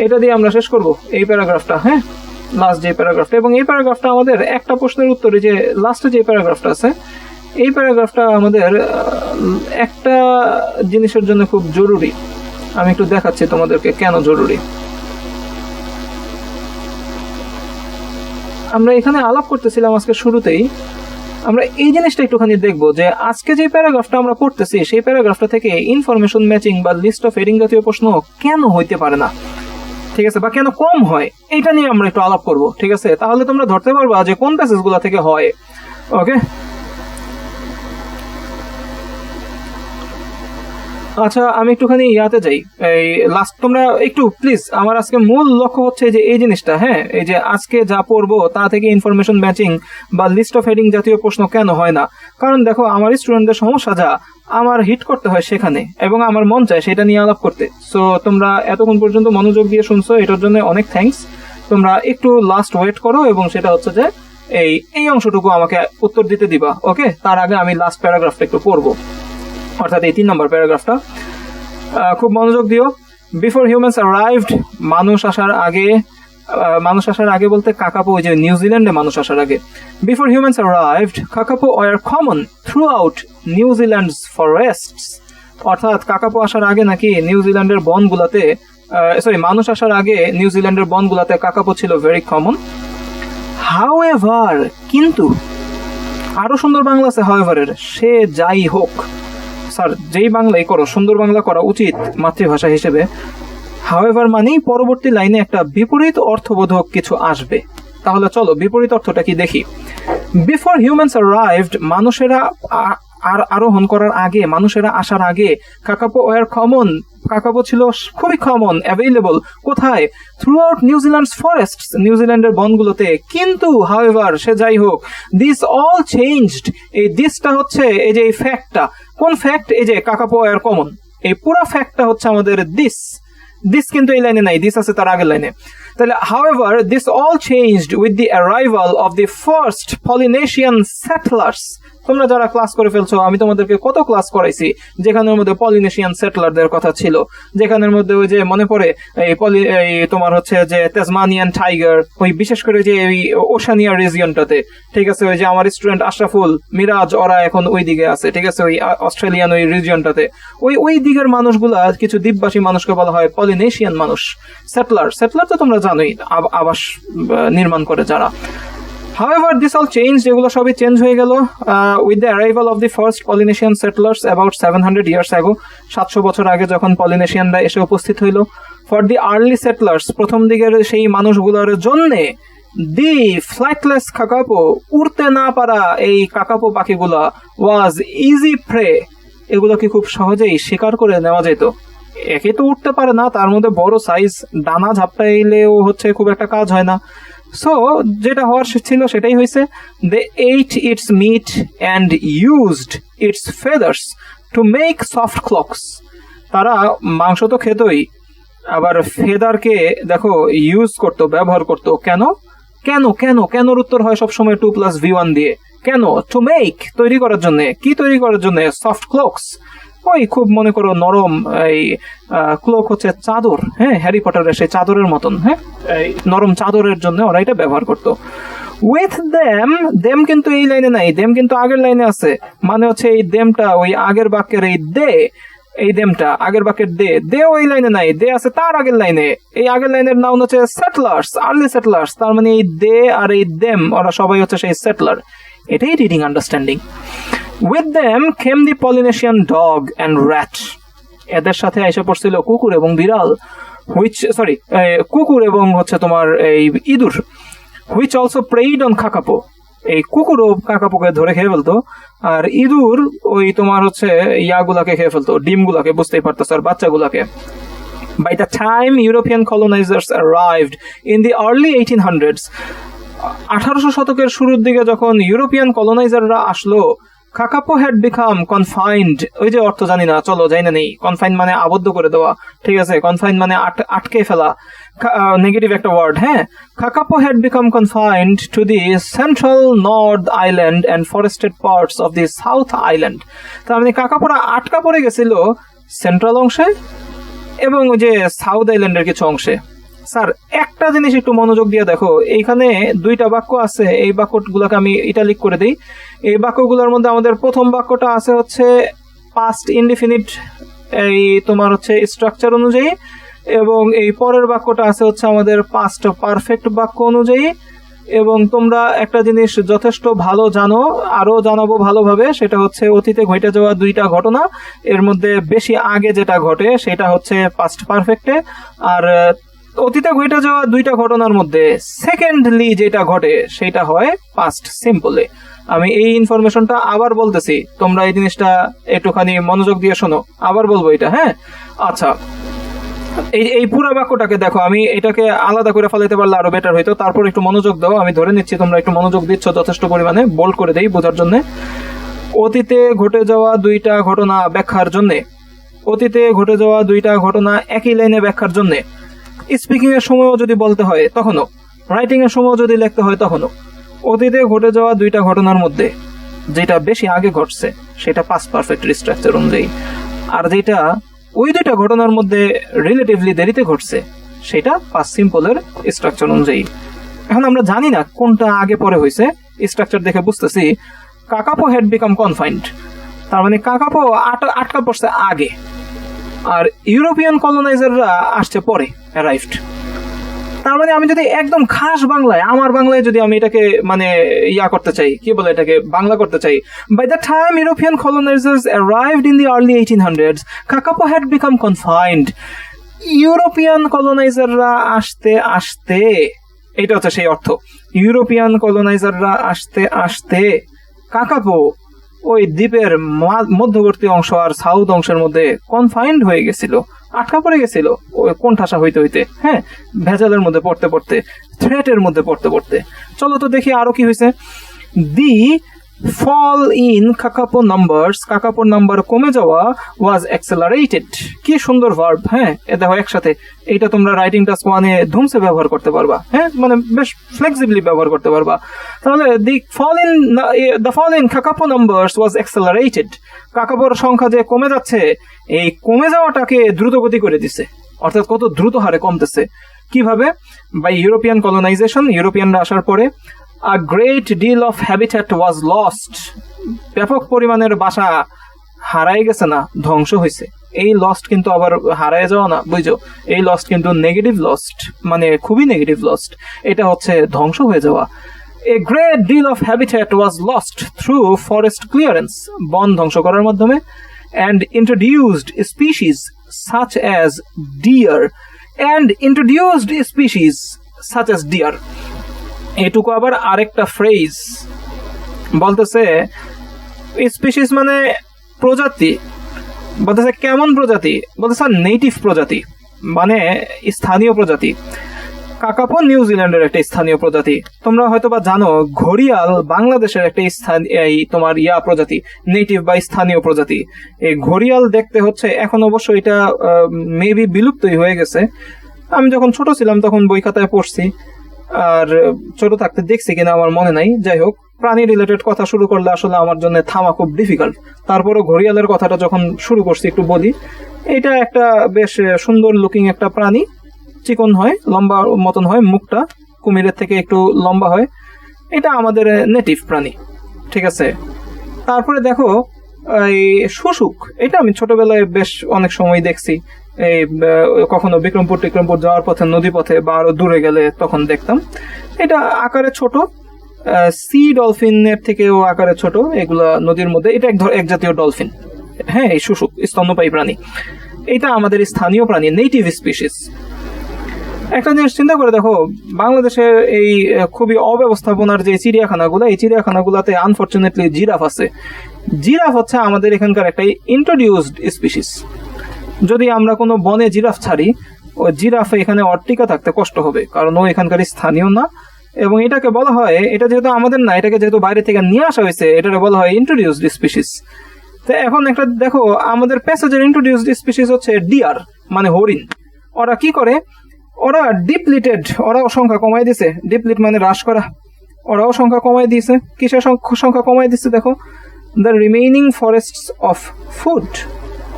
Speaker 1: এটা দিয়ে আমরা শেষ করব এই প্যারাগ্রাফটা, হ্যাঁ, লাস্ট যে প্যারাগ্রাফটা। এবং এই প্যারাগ্রাফটা আমাদের একটা প্রশ্নের উত্তরে, যে লাস্টে যে প্যারাগ্রাফটা আছে, এই প্যারাগ্রাফটা আমাদের একটা জিনিসের জন্য খুব জরুরি। আমি একটু দেখাচ্ছি তোমাদেরকে কেন জরুরি। আমরা এখানে আলাপ করতেছিলাম আজকে শুরুতেই, আমরা এই জিনিসটা একটুখানি দেখবো যে আজকে যে প্যারাগ্রাফটা আমরা পড়তেছি, সেই প্যারাগ্রাফটা থেকে ইনফরমেশন ম্যাচিং বা লিস্ট অফ হেডিং জাতীয় প্রশ্ন কেন হইতে পারে না, ঠিক আছে, বা কেন কম হয়, এটা নিয়ে আমরা একটু আলাপ করব, ঠিক আছে? তাহলে তোমরা ধরতে পারবা যে কোন প্যাসেজগুলো থেকে হয়। ওকে, আচ্ছা, আমি একটুখানি ইয়াতে যাই, এই লাস্ট, তোমরা একটু প্লিজ, আমার আজকে মূল লক্ষ্য হচ্ছে যে এই জিনিসটা, হ্যাঁ, এই যে আজকে যা পড়বো তা থেকে ইনফরমেশন ম্যাচিং বা লিস্ট অফ হেডিং জাতীয় প্রশ্ন কেন হয় না। কারণ দেখো, আমার স্টুডেন্টদের সমস্যা যা আমার হিট করতে হয় সেখানে, এবং আমার মন চায় সেটা নিয়ে আলাপ করতে। সো তোমরা এতক্ষণ পর্যন্ত মনোযোগ দিয়ে শুনছো, এটার জন্য অনেক থ্যাঙ্কস। তোমরা একটু লাস্ট ওয়েট করো, এবং সেটা হচ্ছে যে এই অংশটুকু আমাকে উত্তর দিতে দিবা। ওকে, তার আগে আমি লাস্ট প্যারাগ্রাফটা একটু পড়বো, অর্থাৎ এই 3 নম্বর প্যারাগ্রাফটা। খুব মনোযোগ দিও। বিফোর হিউম্যানস অ্যারাইভড, মানুষ আসার আগে বলতে কাকাপো, ওই যে নিউজিল্যান্ডে মানুষ আসার আগে। Before humans arrived kakapo were common throughout New Zealand's forests, অর্থাৎ কাকাপো আসার আগে নাকি নিউজিল্যান্ডের বনগুলাতে, মানুষ আসার আগে নিউজিল্যান্ডের বনগুলাতে কাকাপো ছিল ভেরি কমন। হাউএভার, কিন্তু, আরো সুন্দর বাংলা আছে হাউএভারের, সে যাই হোক। স্যার, যেই বাংলাই করো সুন্দর বাংলা করা উচিত মাতৃভাষা হিসেবে। হাউএভার মানেই পরবর্তী লাইনে একটা বিপরীত অর্থবোধক কিছু আসবে। তাহলে চলো বিপরীত অর্থটা কি দেখি। বিফোর হিউম্যানস অ্যারাইভড, মানুষেরা আরোহণ করার আগে, মানুষেরা আসার আগে, কাকাপো ওয়ার কমন, কাকাপো ছিল খুবই কমন, অ্যাভেইলেবল, কোথায়? থ্রু আউট নিউজিল্যান্ডস ফরেস্ট, নিউজিল্যান্ডের বনগুলোতে। কিন্তু হাউএভার, সে যাই হোক, দিস অল চেঞ্জড, এই দিসটা হচ্ছে এই যে এই ফ্যাক্টটা। কোন ফ্যাক্ট? এই যে কাকাপো ওয়ার কমন, এই পুরো ফ্যাক্টটা হচ্ছে আমাদের দিস কিন্তু এই লাইনে নাই, দিস আছে তার আগের লাইনে। তাহলে however this all changed with the arrival of the first Polynesian সেটলার্স। তোমরা যারা ক্লাস করে ফেলছো, আমি তোমাদেরকে কত ক্লাস করাইছি যেখানের মধ্যে পলিনেশিয়ান সেটলারদের কথা ছিল, যেখানের মধ্যে ওই যে মনে পড়ে এই তোমার হচ্ছে যে তেজমানিয়ান টাইগার, ওই বিশেষ করে যে ওই ওশানিয়া রিজিয়নটাতে, ঠিক আছে, ওই যে আমার স্টুডেন্ট আশরাফুল, মিরাজ, ওরা এখন ওই দিকে আছে, ঠিক আছে, ওই অস্ট্রেলিয়ান ওই রিজিয়নটাতে। ওই দিকের মানুষগুলা, কিছু দ্বীপবাসী মানুষকে বলা হয় পলিনেশিয়ান মানুষ। সেটলার তো তোমরা জানোই, আবাস নির্মাণ করে যারা। However, this all changed, এগুলো সবই চেঞ্জ হয়ে গেল with the arrival of the first Polynesian settlers about 700 years ago, 700 বছর আগে যখন পলিনেশিয়ানরা এসে উপস্থিত হইল। For the early settlers, প্রথম দিকের সেই মানুষগুলোর জন্যে, the flightless kakapo, উড়তে না পারা এই কাকাপো পাখিগুলা, was easy prey, এগুলোকে খুব সহজেই শিকার করে নেওয়া যেত। একে তো উঠতে পারে না, তার মধ্যে বড় সাইজ, ডানা ঝাপটাইলেও হচ্ছে খুব একটা কাজ হয় না। সো যেটা হওয়ার ছিল সেটাই হয়েছে। They ate its meat and used its feathers to make soft cloaks, তারা মাংস তো খেতই, আবার ফেদারকে দেখো ইউজ করতো, ব্যবহার করতো। কেন? কেন কেন কেনর উত্তর হয় সবসময় 2+v1 দিয়ে। কেন? টু মেক, তৈরি করার জন্য। কি তৈরি করার জন্য? সফট ক্লোকস, ওই খুব মনে করো নরম এই ক্লোক হচ্ছে চাদর, হ্যাঁ, হ্যারি পটারের সেই চাদরের মতন, হ্যাঁ, এই নরম চাদরের জন্য ওরা এটা ব্যবহার করতো। উইথ দেম কিন্তু এই লাইনে নাই, দেম কিন্তু আগের লাইনে আছে। মানে হচ্ছে এই দেমটা ওই আগের বাক্যের এই দে, এই দেমটা আগের বাক্যের দে ওই লাইনে নাই, দে আছে তার আগের লাইনে। এই আগের লাইনের নাউন হচ্ছে সেটলার্স, আর্লি সেটলার্স। তার মানে এই দে আর এই দেম ওরা সবাই হচ্ছে সেই সেটলার। এটাই reading understanding. With them came the Polynesian dog and rat. এদের সাথে এসে পড়ছিল কুকুর এবং বিড়াল, কুকুর এবং হচ্ছে তোমার এই ইঁদুর। Which also preyed on Kakapo. এই কুকুরও কাকাপোকে ধরে খেয়ে ফেলতো, আর ইঁদুর ওই তোমার হচ্ছে ইয়াগুলাকে খেয়ে ফেলতো, ডিমগুলাকে, বুঝতেই পারতেছ, আর বাচ্চাগুলাকে। By the time European colonizers arrived in the early 1800s, 1800 শতকের শুরুর দিকে যখন ইউরোপিয়ান কলোনাইজাররা আসলো, কাকাপো হ্যাড বিকাম কনফাইন্ড। ওই যে অর্থ জানি না, চলো যাই না নেই। কনফাইন্ড মানে আবদ্ধ করে দেওয়া, ঠিক আছে? কনফাইন্ড মানে আটকে ফেলা, নেগেটিভ একটা ওয়ার্ড, হ্যাঁ। Kakapo had become confined to the central North Island and forested parts of the South Island. তার মানে কাকাপোরা আটকা পড়ে গেছিল সেন্ট্রাল অংশে এবং ওই যে সাউথ আইল্যান্ডের কিছু অংশে। স্যার একটা জিনিস একটু মনোযোগ দিয়ে দেখো, এইখানে দুইটা বাক্য আছে, এই বাক্যগুলোকে আমি ইটালিক করে দিই। এই বাক্যগুলোর মধ্যে আমাদের প্রথম বাক্যটা আছে হচ্ছে পাস্ট ইনডিফিনিট, এই তোমার হচ্ছে স্ট্রাকচার অনুযায়ী, এবং এই পরের বাক্যটা আছে হচ্ছে আমাদের পাস্ট পারফেক্ট বাক্য অনুযায়ী। এবং তোমরা একটা জিনিস যথেষ্ট ভালো জানো, আরো জানাবো ভালোভাবে, সেটা হচ্ছে অতীতে ঘটে যাওয়া দুইটা ঘটনা, এর মধ্যে বেশি আগে যেটা ঘটে সেটা হচ্ছে পাস্ট পারফেক্টে, আর অতীতে ঘটে যাওয়া দুইটা ঘটনার মধ্যে সেকেন্ডলি যেটা ঘটে সেটা হয় পাস্ট সিম্পলে। আমি এই ইনফরমেশনটা আবার বলতেছি, তোমরা এই জিনিসটা একটুখানি মনোযোগ দিয়ে শোনো, আবার বলবো এটা, হ্যাঁ? আচ্ছা, এই পুরো বাক্যটাকে দেখো, আমি এটাকে আলাদা করে ফেলাইতে পারলে আরো বেটার হইতো। তারপর একটু মনোযোগ দাও, আমি ধরে নিচ্ছি তোমরা একটু মনোযোগ দিচ্ছ যথেষ্ট পরিমাণে। বোল্ড করে দেই বোঝার জন্য। অতীতে ঘটে যাওয়া দুইটা ঘটনা ব্যাখ্যার জন্য, অতীতে ঘটে যাওয়া দুইটা ঘটনা একই লাইনে ব্যাখ্যার জন্য, স্পিকিং এর সময়ও যদি বলতে হয় তখনও, রাইটিং এর সময়ও যদি লিখতে হয় তখনও, অতীতে ঘটে যাওয়া দুইটা ঘটনার মধ্যে যেটা বেশি আগে ঘটছে সেটা পাস্ট পারফেক্ট স্ট্রাকচার অনুযায়ী, আর যেটা ওই দুইটা ঘটনার মধ্যে রিলেটিভলি দেরিতে ঘটছে সেটা পাস্ট সিম্পলের স্ট্রাকচার অনুযায়ী। এখন আমরা জানি না কোনটা আগে পরে হয়েছে, স্ট্রাকচার দেখে বুঝতেছি কাকাপো হ্যাড বিকাম কনফাইন্ড, তার মানে কাকাপো আটকা পড়ছে আগে, আর ইউরোপিয়ান কলোনাইজাররা আসছে পরে, অ্যারাইভড। তার মানে আমি যদি একদম খাস বাংলায়, আমার বাংলায় যদি আমি এটাকে মানে ইয়া করতে চাই, কি বলে এটাকে বাংলা করতে চাই, by the time European colonizers arrived in the early 1800s, kakapo had become confined. European কলোনাইজাররা আসতে আসতে, এটা হচ্ছে সেই অর্থ, ইউরোপিয়ান কলোনাইজাররা আসতে আসতে কাকাপো ওই দ্বীপের মধ্যবর্তী অংশ আর সাউথ অংশের মধ্যে কনফাইন্ড হয়ে গেছিল, আটকা পড়ে গেছিল ওই কোণঠাসা হইতে হইতে, হ্যাঁ, ভেজালের মধ্যে পড়তে পড়তে, থ্রেটের মধ্যে পড়তে পড়তে। চলো তো দেখি আরো কি হয়েছে। The fall in kakapo numbers, কাকাপোর নাম্বার কমে যাওয়া, ওয়াজ অ্যাক্সেলারেটেড। কি সুন্দর ভার্ব, হ্যাঁ, এ দেখো একসাথে। এইটা তোমরা রাইটিং টাস্ক ওয়ানে ধুমসে ব্যবহার করতে পারবা, হ্যাঁ, মানে বেশ ফ্লেক্সিবলি ব্যবহার করতে পারবা। তাহলে the fall in kakapo numbers was accelerated, কাকাপোর সংখ্যা যে কমে যাচ্ছে, এই কমে যাওয়াটাকে দ্রুতগতি করে দিছে, অর্থাৎ কত দ্রুত হারে কমতেছে। কিভাবে? বাই ইউরোপিয়ান কলোনাইজেশন, ইউরোপিয়ানরা আসার পরে। A great deal of habitat was lost, ব্যাপক পরিমাণের বাসা হারাই গেছে না, ধ্বংস হয়েছে। এই লস্ট কিন্তু আবার হারায় যাওয়া না, বুঝছো? এই লস্ট কিন্তু নেগেটিভ লস্ট, মানে খুবই নেগেটিভ লস্ট, এটা হচ্ছে ধ্বংস হয়ে যাওয়া। A great deal of habitat was lost through forest clearance, বন ধ্বংস করার মাধ্যমে, and introduced species such as deer, and introduced species such as deer। এটুকু আবার আরেকটা ফ্রেজ বলতেছে, স্পিসিস মানে প্রজাতি, বলতেছে কেমন প্রজাতি, বলতেছে নেটিভ প্রজাতি, মানে স্থানীয় প্রজাতি। কাকাপো নিউজিল্যান্ডের একটা স্থানীয় প্রজাতি। তোমরা হয়তো বা জানো ঘড়িয়াল বাংলাদেশের একটা এই তোমার প্রজাতি, নেটিভ বা স্থানীয় প্রজাতি। এই ঘড়িয়াল দেখতে হচ্ছে, এখন অবশ্য এটা মেবি বিলুপ্তই হয়ে গেছে, আমি যখন ছোট ছিলাম তখন বই খাতায় পড়ছি। আর ছোট থাকতে দেখছি কিনা আমার মনে নাই। যাই হোক, প্রাণী রিলেটেড কথা শুরু করলে আসলে আমার জন্য থামা খুব ডিফিকাল্ট। তারপরও ঘড়িয়ালের কথাটা যখন শুরু করছি একটু বলি। এটা একটা বেশ সুন্দর লুকিং একটা প্রাণী, চিকন হয়, লম্বা মতন হয়, মুখটা কুমিরের থেকে একটু লম্বা হয়। এটা আমাদের নেটিভ প্রাণী, ঠিক আছে। তারপরে দেখো এই শুশুক, এটা আমি ছোটবেলায় বেশ অনেক সময় দেখছি। এই কখনো বিক্রমপুর যাওয়ার পথে, নদী পথে বা আরো দূরে গেলে তখন দেখতাম। এটা আকারে ছোট, সি ডলফিনের থেকেও আকারে ছোট। এগুলা নদীর মধ্যে, এটা এক জাতীয় ডলফিন। হ্যাঁ, এই শুশুক স্তন্যপায়ী প্রাণী। এটা আমাদের স্থানীয় প্রাণী, নেটিভ স্পিসিস। একটা জিনিস চিন্তা করে দেখো, বাংলাদেশের এই খুবই অব্যবস্থাপনার যে চিড়িয়াখানাগুলো, এই চিড়িয়াখানাগুলোতে আনফরচুনেটলি জিরাফ আছে। জিরাফ হচ্ছে আমাদের এখানকার একটা ইন্ট্রোডিউসড স্পিসিস। যদি আমরা কোনো বনে জিরাফ ছাড়ি, ও জিরাফ এখানে টিকে থাকতে কষ্ট হবে, কারণ ও এখানকার স্থানীয় না। এবং এটাকে বলা হয়, এটা যেহেতু আমাদের না, এটাকে যেহেতু বাইরে থেকে নিয়ে আসা হয়েছে, এটাকে বলা হয় ইন্ট্রোডিউসড স্পিসিস। তো এখন একটা দেখো, আমাদের প্যাসেজের ইন্ট্রোডিউসড স্পিসিস হচ্ছে ডিয়ার, মানে হরিণ। ওরা কি করে, ওরা ডিপ্লিটেড, ওরাও সংখ্যা কমাই দিছে। ডিপ্লিট মানে হ্রাস করা, ওরাও সংখ্যা কমাই দিয়েছে। কিসের সংখ্যা কমাই দিচ্ছে দেখো, the remaining forests of food.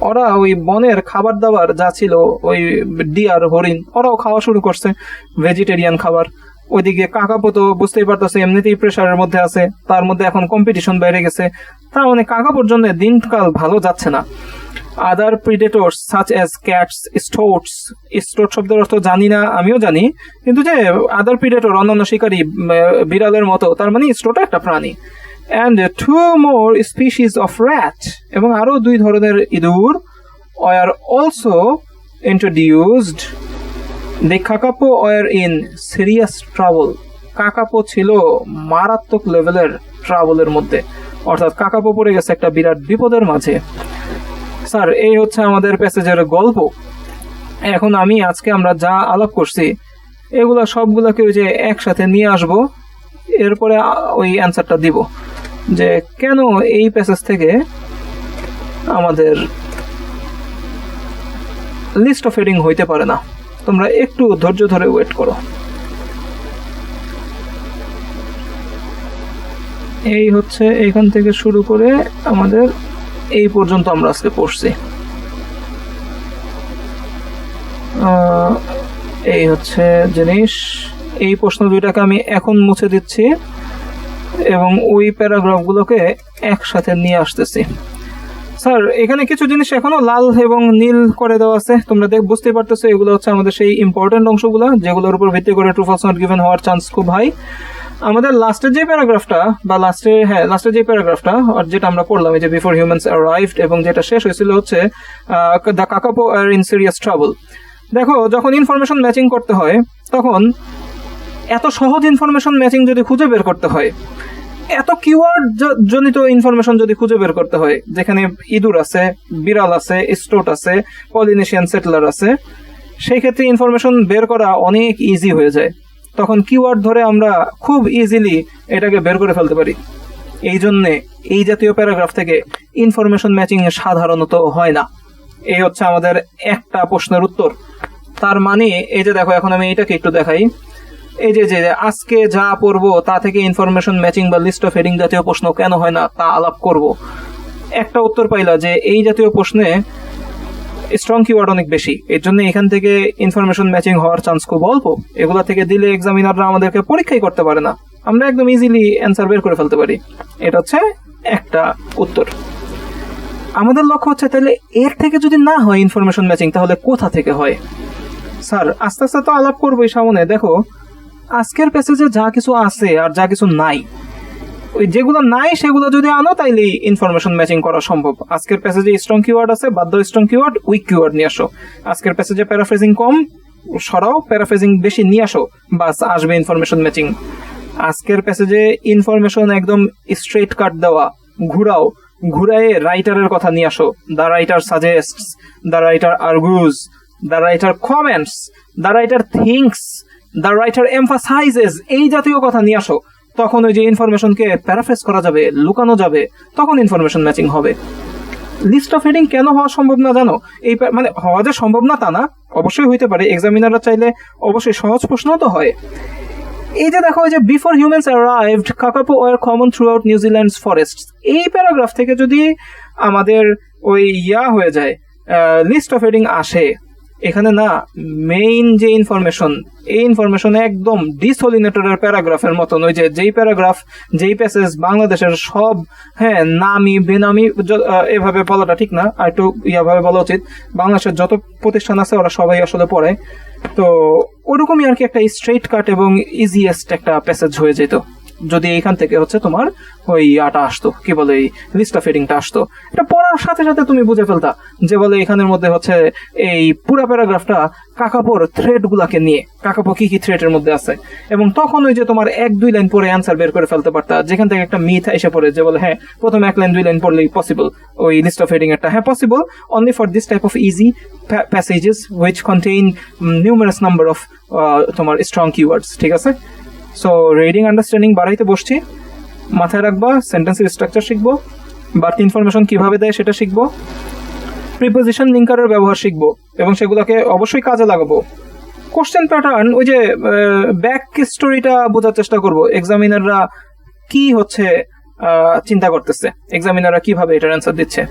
Speaker 1: ওরা ওই বনের খাবার দাবার যা ছিল, ওই ডিয়ার, হরিণ, ওরাও খাওয়া শুরু করছে ভেজিটেরিয়ান খাবার। ওইদিকে কাকাপো তো বুঝতেই পারতেছে এমনিতেই প্রেশারের মধ্যে আছে, তার মধ্যে এখন কম্পিটিশন বেড়ে গেছে। তার মানে কাকাপোর জন্য দিনকাল ভালো যাচ্ছে না। আদার প্রিডেটরস সাচ অ্যাজ ক্যাটস, স্টোটস, স্টোট শব্দের অর্থ জানি না, আমিও জানি, কিন্তু যে আদার প্রিডেটর, অন্যান্য শিকারী, বিড়ালের মতো, তার মানে স্টোট একটা প্রাণী। And 2 more species of rat, এবং আরো 2 ধরনের ইঁদুর are also introduced. The kakapo were in serious trouble. Kakapo ছিল মারাত্মক লেভেলের ট্রাবলের মধ্যে, অর্থাৎ কাকাপো পড়ে গেছে একটা বিরাট বিপদের মাঝে। স্যার, এই হচ্ছে আমাদের প্যাসেজের গল্প। এখন আজকে আমরা যা আলাপ করছি, এগুলা সবগুলাকে ওই যে একসাথে নিয়ে আসব, এরপরে ওই অ্যান্সারটা দিব যে কেন এই প্যাসেজ থেকে আমাদের লিস্ট অফ হেডিং হইতে পারে না। তোমরা একটু ধৈর্য ধরে ওয়েট করো। এই হচ্ছে এখান থেকে শুরু করে আমাদের এই পর্যন্ত আমরা আজকে পড়ছি। এই হচ্ছে জিনিস। এই প্রশ্ন দুইটাকে আমি এখন মুছে দিচ্ছি এবং ওই প্যারাগ্রাফগুলোকে একসাথে নিয়ে আসতেছি। স্যার, এখানে কিছু জিনিস এখনো লাল এবং নীল করে দেওয়া আছে, তোমরা বুঝতেই পারতেছো। এগুলো হচ্ছে আমাদের সেই ইম্পর্টেন্ট অংশগুলো, যেগুলোর উপর ভিত্তি করে ট্রু ফলস নট গিভেন হওয়ার চান্স খুব হাই। আমাদের লাস্টের যে প্যারাগ্রাফটা, বা লাস্টের যে প্যারাগ্রাফটা, আর যেটা আমরা পড়লাম, এই যে বিফোর হিউম্যানস অ্যারাইভড, এবং যেটা শেষ হয়েছিল হচ্ছে the kakapo are in serious trouble. দেখো, যখন ইনফরমেশন ম্যাচিং করতে হয়, তখন এত সহজ ইনফরমেশন ম্যাচিং যদি খুঁজে বের করতে হয়, এত কিওয়ার্ড জনিত ইনফরমেশন যদি খুঁজে বের করতে হয়, যেখানে ইঁদুর আছে, বিড়াল আছে, স্টোট আছে, পলিনেশিয়ান সেটলার আছে, সেই ক্ষেত্রে ইনফরমেশন বের করা অনেক ইজি হয়ে যায়। তখন কিওয়ার্ড ধরে আমরা খুব ইজিলি এটাকে বের করে ফেলতে পারি। এই জন্যে এই জাতীয় প্যারাগ্রাফ থেকে ইনফরমেশন ম্যাচিং সাধারণত হয় না। এই হচ্ছে আমাদের একটা প্রশ্নের উত্তর। তার মানে এই যে দেখো, এখন আমি এটাকে একটু দেখাই। এই যে আজকে যা পড়বো তা থেকে ইনফরমেশন ম্যাচিং বা লিস্ট অফ হেডিং জাতীয় প্রশ্ন কেন হয় না তা আলাপ করব। একটা উত্তর পাইলা যে এই জাতীয় প্রশ্নে স্ট্রং কিওয়ার্ড অনেক বেশি, এর জন্য এখান থেকে ইনফরমেশন ম্যাচিং হওয়ার চান্স খুব অল্প। এগুলা থেকে দিলে এক্সামিনাররা আমাদেরকে পরীক্ষাই করতে পারে না, আমরা একদম ইজিলি অ্যান্সার বের করে ফেলতে পারি। এটা হচ্ছে একটা উত্তর। আমাদের লক্ষ্য হচ্ছে তাহলে এর থেকে যদি না হয় ইনফরমেশন ম্যাচিং, তাহলে কোথা থেকে হয়? স্যার, আস্তে আস্তে তো আলাপ করবোই সামনে। দেখো, আজকের প্যাসেজে যা কিছু আছে আর যা কিছু নাই, ওই যেগুলো নাই সেগুলো যদি আনো তাইলে ইনফরমেশন ম্যাচিং করা সম্ভব। আজকের প্যাসেজে স্ট্রং কিওয়ার্ড আছে, বাধ্য স্ট্রং কিওয়ার্ড, উইক কিওয়ার্ড নিয়ে আসো। আজকের প্যাসেজে প্যারাফ্রেজিং কম, সরাও, প্যারাফ্রেজিং বেশি নিয়ে আসো, বাস আসবে ইনফরমেশন ম্যাচিং। আজকের প্যাসেজে ইনফরমেশন একদম স্ট্রেট কাট দেওয়া, ঘুরাও, ঘুরায়ে রাইটারের কথা নিয়ে আসো। The writer suggests, the writer argues, the writer comments, the writer thinks, the writer emphasizes, এই জাতীয় কথা নিয়ে আসো। তখন ওই যে ইনফরমেশনকে প্যারাফ্রেজ করা যাবে, লুকানো যাবে, তখন ইনফরমেশন ম্যাচিং হবে। লিস্ট অফ হেডিং কেন হওয়া সম্ভব না জানো? এই মানে হওয়া যে সম্ভব না তা না, অবশ্যই হইতে পারে। এক্সামিনাররা চাইলে অবশ্যই সহজ প্রশ্ন তো হয়। এই যে দেখো, যে before humans arrived kakapo were common throughout New Zealand's forests, এই প্যারাগ্রাফ থেকে যদি আমাদের ওই হয়ে যায়, লিস্ট অফ হেডিং আসে, এখানে না মেইন যে ইনফরমেশন, এই ইনফরমেশন একদম ডিসোলিনেটরের প্যারাগ্রাফের মতন। ওই যে যেই প্যারাগ্রাফ, যেই প্যাসেজ বাংলাদেশের সব, হ্যাঁ, নামি বেনামি, এভাবে বলাটা ঠিক না, আর একটু ভাবে বলা উচিত, বাংলাদেশের যত প্রতিষ্ঠান আছে ওরা সবাই আসলে পড়ে, তো ওরকমই আর কি একটা স্ট্রেট কাট এবং ইজিয়েস্ট একটা প্যাসেজ হয়ে যেত যদি এইখান থেকে হচ্ছে তোমার ওই আসতো, কি বলে, এই লিস্ট অফ হেডিংটা আসতো। এটা পড়ার সাথে সাথে তুমি বুঝে ফেলতা যে বলে এখানের মধ্যে হচ্ছে এই পুরো প্যারাগ্রাফটা কাকাপোর থ্রেড গুলাকে নিয়ে, কাকাপো কি কি থ্রেডের মধ্যে আছে, এবং তখন ওই যে তোমার 1-2 লাইন পরে অ্যান্সার বের করে ফেলতে পারতা, যেখান থেকে একটা মিথ এসে পড়ে যে বলে হ্যাঁ প্রথমে 1-2 লাইন পড়লেই পসিবল ওই লিস্ট অফ হেডিং একটা, হ্যাঁ possible only for this type of easy passages which contain numerous number of তোমার স্ট্রং কিওয়ার্ডস, ঠিক আছে? সো রিডিং আন্ডারস্ট্যান্ডিং বাড়াইতে বসছি, মাথায় রাখবা সেন্টেন্সের স্ট্রাকচার শিখবো, বাড়তি ইনফরমেশন কিভাবে দেয় সেটা শিখবো, প্রিপোজিশন লিঙ্কারের ব্যবহার শিখবো এবং সেগুলোকে অবশ্যই কাজে লাগাবো। কোশ্চেন প্যাটার্ন, ওই যে ব্যাক স্টোরিটা বোঝার চেষ্টা করবো, এক্সামিনাররা কি হচ্ছে চিন্তা করতেছে, এক্সামিনাররা কিভাবে এটার অ্যান্সার দিচ্ছে।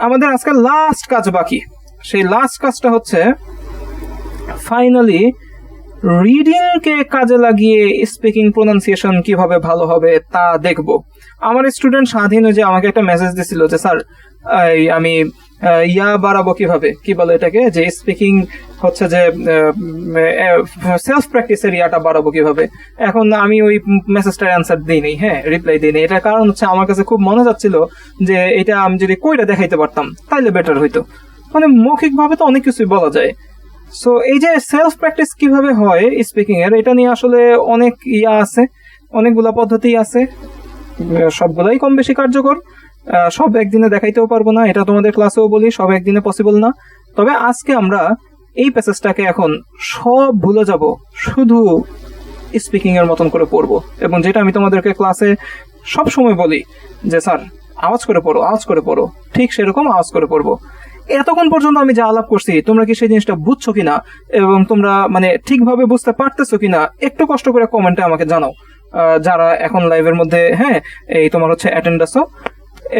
Speaker 1: আমাদের আজকে লাস্ট কাজ বাকি, সেই লাস্ট কাজটা হচ্ছে ফাইনালি রিডিং কে কাজে লাগিয়ে স্পিকিং প্রোনাউন্সিয়েশন কিভাবে ভালো হবে তা দেখব। আমার স্টুডেন্ট স্বাধীন যে আমাকে একটা মেসেজ দিছিল যে স্যার আমি বাড়াবো কিভাবে, কি বলে এটাকে, যে স্পিকিং হচ্ছে যে সেলফ প্র্যাকটিসের বাড়াবো কিভাবে। এখন আমি ওই মেসেজটার অ্যান্সার দিই নেই, হ্যাঁ রিপ্লাই দিই নেই। এটার কারণ হচ্ছে আমার কাছে খুব মনে যাচ্ছিল যে এটা আমি যদি কইরা দেখাইতে পারতাম তাইলে বেটার হইতো। মানে মৌখিক ভাবে তো অনেক কিছুই বলা যায়। সো এই যে সেলফ প্র্যাকটিস কিভাবে হয় স্পিকিং এর, এটা নিয়ে আসলে অনেক আছে, অনেকগুলা পদ্ধতি আছে, সবগুলাই কম বেশি কার্যকর। সব একদিনে দেখাইতেও পারবো না, এটা তোমাদের ক্লাসেও বলি, সব একদিনে পসিবল না। তবে আজকে আমরা এই প্যাসেজটাকে এখন সব ভুলে যাব, শুধু স্পিকিং এর মতন করে পড়বো, এবং যেটা আমি তোমাদেরকে ক্লাসে সব সময় বলি যে স্যার আওয়াজ করে পড়ো, আওয়াজ করে পড়ো, ঠিক সেরকম আওয়াজ করে পড়বো। এতক্ষণ পর্যন্ত আমি যা আলাপ করছি তোমরা কি সেই জিনিসটা বুঝছো কিনা এবং তোমরা মানে ঠিকভাবে বুঝতে পারতেছো কিনা একটু কষ্ট করে কমেন্টে আমাকে জানাও, যারা এখন লাইভের মধ্যে হ্যাঁ এই তোমার হচ্ছে অ্যাটেন্ড আছো।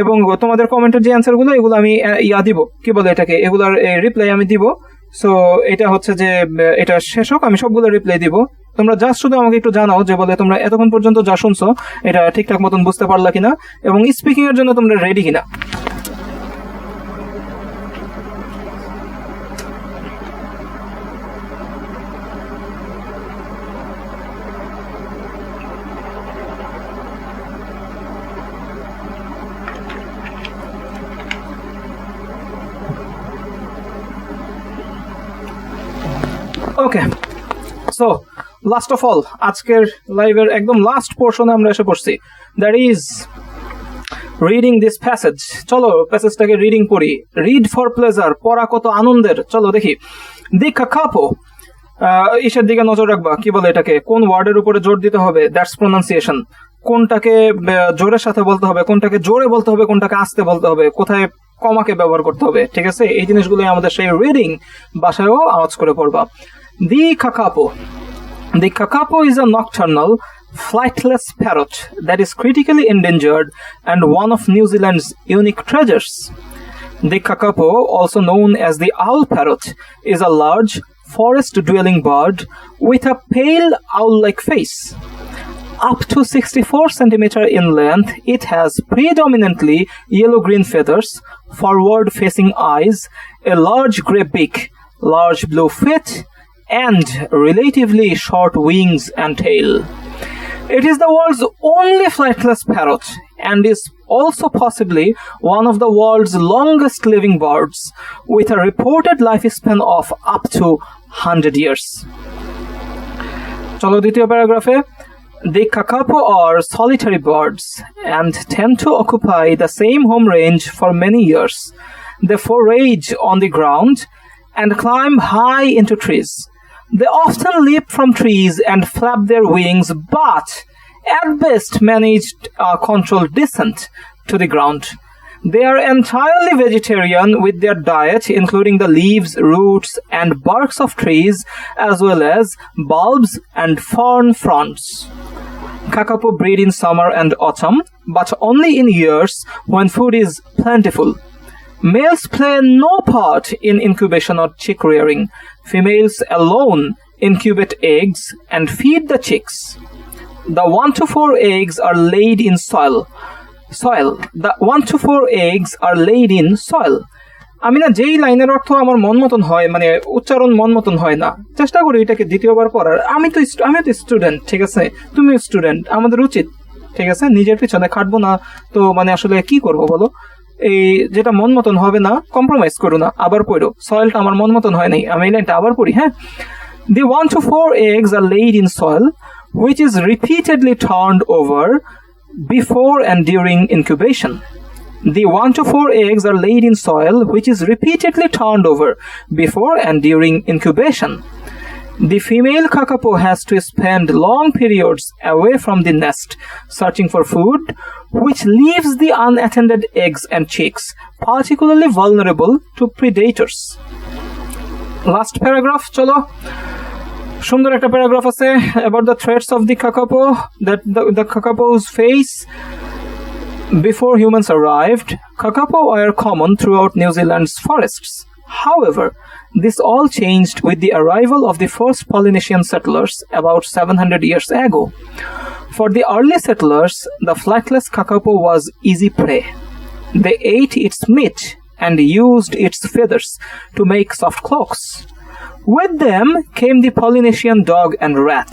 Speaker 1: এবং তোমাদের কমেন্টের যে অ্যান্সার গুলো এগুলো আমি দিব, কি বলে এটাকে, এগুলার রিপ্লাই আমি দিব। সো এটা হচ্ছে যে এটা শেষ হোক, আমি সবগুলো রিপ্লাই দিব। তোমরা জাস্ট শুধু আমাকে একটু জানাও যে বলে তোমরা এতক্ষণ পর্যন্ত যা শুনছো এটা ঠিকঠাক মতন বুঝতে পারলা কিনা এবং স্পিকিং এর জন্য তোমরা রেডি কিনা। ওকে, সো লাস্ট অফ অল আজকের লাইভের একদম লাস্ট পোর্শনে আমরা এসে পড়ছি, that is reading this passage. চলো প্যাসেজটাকে রিডিং পড়ি। রিড ফর প্লেজার, পড়া কত আনন্দের। চলো দেখি। দি কাকাপো, ইসের দিকে নজর রাখবা, কি বলে এটাকে, কোন ওয়ার্ডের উপরে জোর দিতে হবে, দ্যাটস প্রোনাউন্সিয়েশন। কোনটাকে জোরের সাথে বলতে হবে, কোনটাকে জোরে বলতে হবে, কোনটাকে আস্তে বলতে হবে, কোথায় কমাকে ব্যবহার করতে হবে, ঠিক আছে? এই জিনিসগুলো আমাদের সেই রিডিং বাসায়ও আওয়াজ করে পড়বা। The kakapo. The kakapo is a nocturnal, flightless parrot that is critically endangered and one of New Zealand's unique treasures. The kakapo, also known as the owl parrot, is a large, forest-dwelling bird with a pale owl-like face. Up to 64 centimeters in length, it has predominantly yellow-green feathers, forward-facing eyes, a large grey beak, large blue feet, and relatively short wings and tail. It is the world's only flightless parrot and is also possibly one of the world's longest living birds, with a reported lifespan of up to 100 years. চলো দ্বিতীয় প্যারাগ্রাফে। The kakapo are solitary birds and tend to occupy the same home range for many years. They forage on the ground and climb high into trees. They often leap from trees and flap their wings, but at best manage a controlled descent to the ground. They are entirely vegetarian with their diet, including the leaves, roots, and barks of trees, as well as bulbs and fern fronds. Kakapo breed in summer and autumn, but only in years when food is plentiful. Males play no part in incubation or chick rearing. Females alone incubate eggs and feed the chicks. The 1 to 4 eggs are laid in soil. The 1 to 4 eggs are laid in soil. আমি না যেই লাইনের অর্থ আমার মন মতন হয়, মানে উচ্চারণ মন মতন হয় না, চেষ্টা করি এটাকে দ্বিতীয়বার পড়ার। আমি তো স্টুডেন্ট, ঠিক আছে, তুমি স্টুডেন্ট, আমাদের উচিত, ঠিক আছে, নিজের পিছনে খাটবো না তো মানে আসলে কি করব বলো? এই যেটা মন মতন হবে না কম্প্রোমাইজ করো না, আবার পড়ো। সয়েলটা আমার মন মতন হয় নাই, আমি এই লাইনটা আবার পড়ি, হ্যাঁ। The 1 to 4 eggs are laid in soil, which is repeatedly turned over before and during incubation. The 1 to 4 eggs are laid in soil, which is repeatedly turned over before and during incubation. The female kakapo has to spend long periods away from the nest searching for food, which leaves the unattended eggs and chicks particularly vulnerable to predators. Last paragraph, cholo. সুন্দর একটা paragraph আছে about the threats of the kakapo, that the kakapo's face before humans arrived. Kakapo were common throughout New Zealand's forests. However, this all changed with the arrival of the first Polynesian settlers about 700 years ago. For the early settlers, the flightless kakapo was easy prey. They ate its meat and used its feathers to make soft cloaks. With them came the Polynesian dog and rat,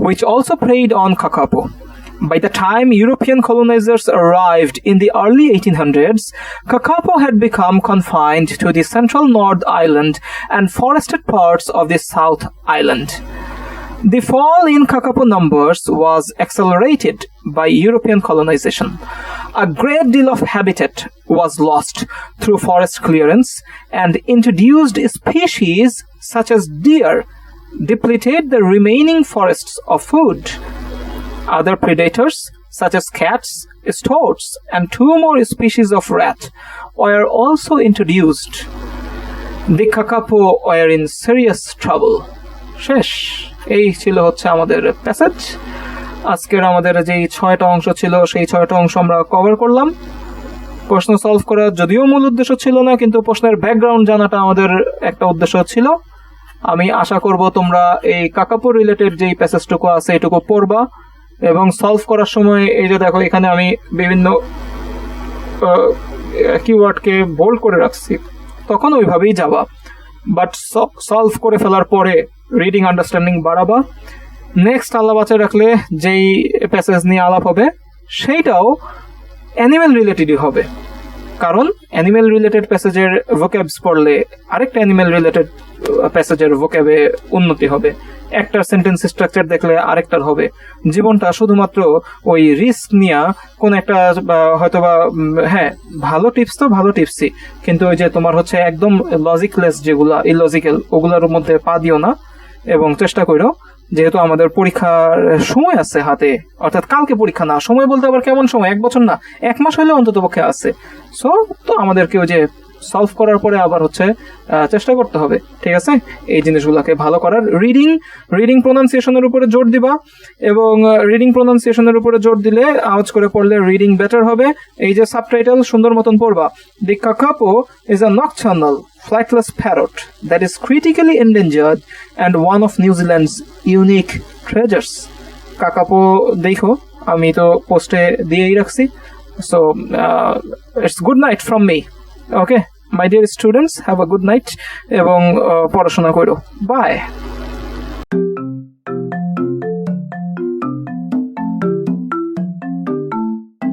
Speaker 1: which also preyed on kakapo. By the time European colonizers arrived in the early 1800s, kakapo had become confined to the central North Island and forested parts of the South Island. The fall in kakapo numbers was accelerated by European colonization. A great deal of habitat was lost through forest clearance, and introduced species such as deer depleted the remaining forests of food. Other predators, such as cats, stoats, and 2 more species of rat, were also introduced. The kakapo were in serious trouble. শেষ। এই ছিল হচ্ছে আমাদের passage. আজকের আমাদের যেই 6টা অংশ ছিল সেই 6টা অংশ আমরা কভার করলাম। প্রশ্ন সলভ করা যদিও মূল উদ্দেশ্য ছিল না, কিন্তু প্রশ্নের ব্যাকগ্রাউন্ড জানাটা আমাদের একটা উদ্দেশ্য ছিল। আমি আশা করব তোমরা এই কাকাপো রিলেটেড যেই প্যাসেজটুকু আছে এটুকু পড়বা এবং সলভ করার সময় এই যে দেখো এখানে আমি বিভিন্ন কিওয়ার্ডকে বোল্ড করে রাখছি, তখন ওইভাবেই যাবা, বাট সলভ করে ফেলার পরে রিডিং আন্ডারস্ট্যান্ডিং বাড়াবা। নেক্সট আল্লাহ বাঁচায় রাখলে যেই প্যাসেজ নিয়ে আলাপ হবে সেইটাও অ্যানিমেল রিলেটেডই হবে, কারণ অ্যানিমেল রিলেটেড প্যাসেজের ভোক্যাবস পড়লে আরেকটা অ্যানিমেল রিলেটেড প্যাসেজের ভোক্যাবে উন্নতি হবে, একটার সেন্টেন্স স্ট্রাকচার দেখলে আরেকটার হবে। জীবনটা শুধুমাত্র ওই রিস্ক নিয়ে কোন একটা হয়তোবা, হ্যাঁ ভালো টিপস তো ভালো টিপসই, কিন্তু ওই যে তোমার হচ্ছে একদম লজিকলেস যেগুলা ইলজিক্যাল ওগুলোর মধ্যে পা দিও না, এবং চেষ্টা করো, যেহেতু আমাদের পরীক্ষার সময় আছে হাতে, অর্থাৎ কালকে পরীক্ষা না, সময় বলতে আবার কেমন সময়, 1 বছর না 1 মাস হলেও অন্তত পক্ষে আছে। সো তো আমাদেরকে ওই যে সলভ করার পরে আবার হচ্ছে চেষ্টা করতে হবে, ঠিক আছে, এই জিনিসগুলোকে ভালো করার। রিডিং প্রোনাউন্সিয়েশনের উপরে জোর দিবা, এবং রিডিং প্রোনাউন্সিয়েশনের উপরে জোর দিলে আওয়াজ করে পড়লে রিডিং বেটার হবে। এই যে সাবটাইটেল সুন্দর মতন পড়বা। The kakapo is a nocturnal flightless parrot that is critically endangered and one of New Zealand's unique treasures. Kakapo দেখো, আমি তো পোস্টে দিয়েই রাখছি। So it's good night from me. Okay, my dear students, have a good night এবং পড়াশোনা করো। Bye.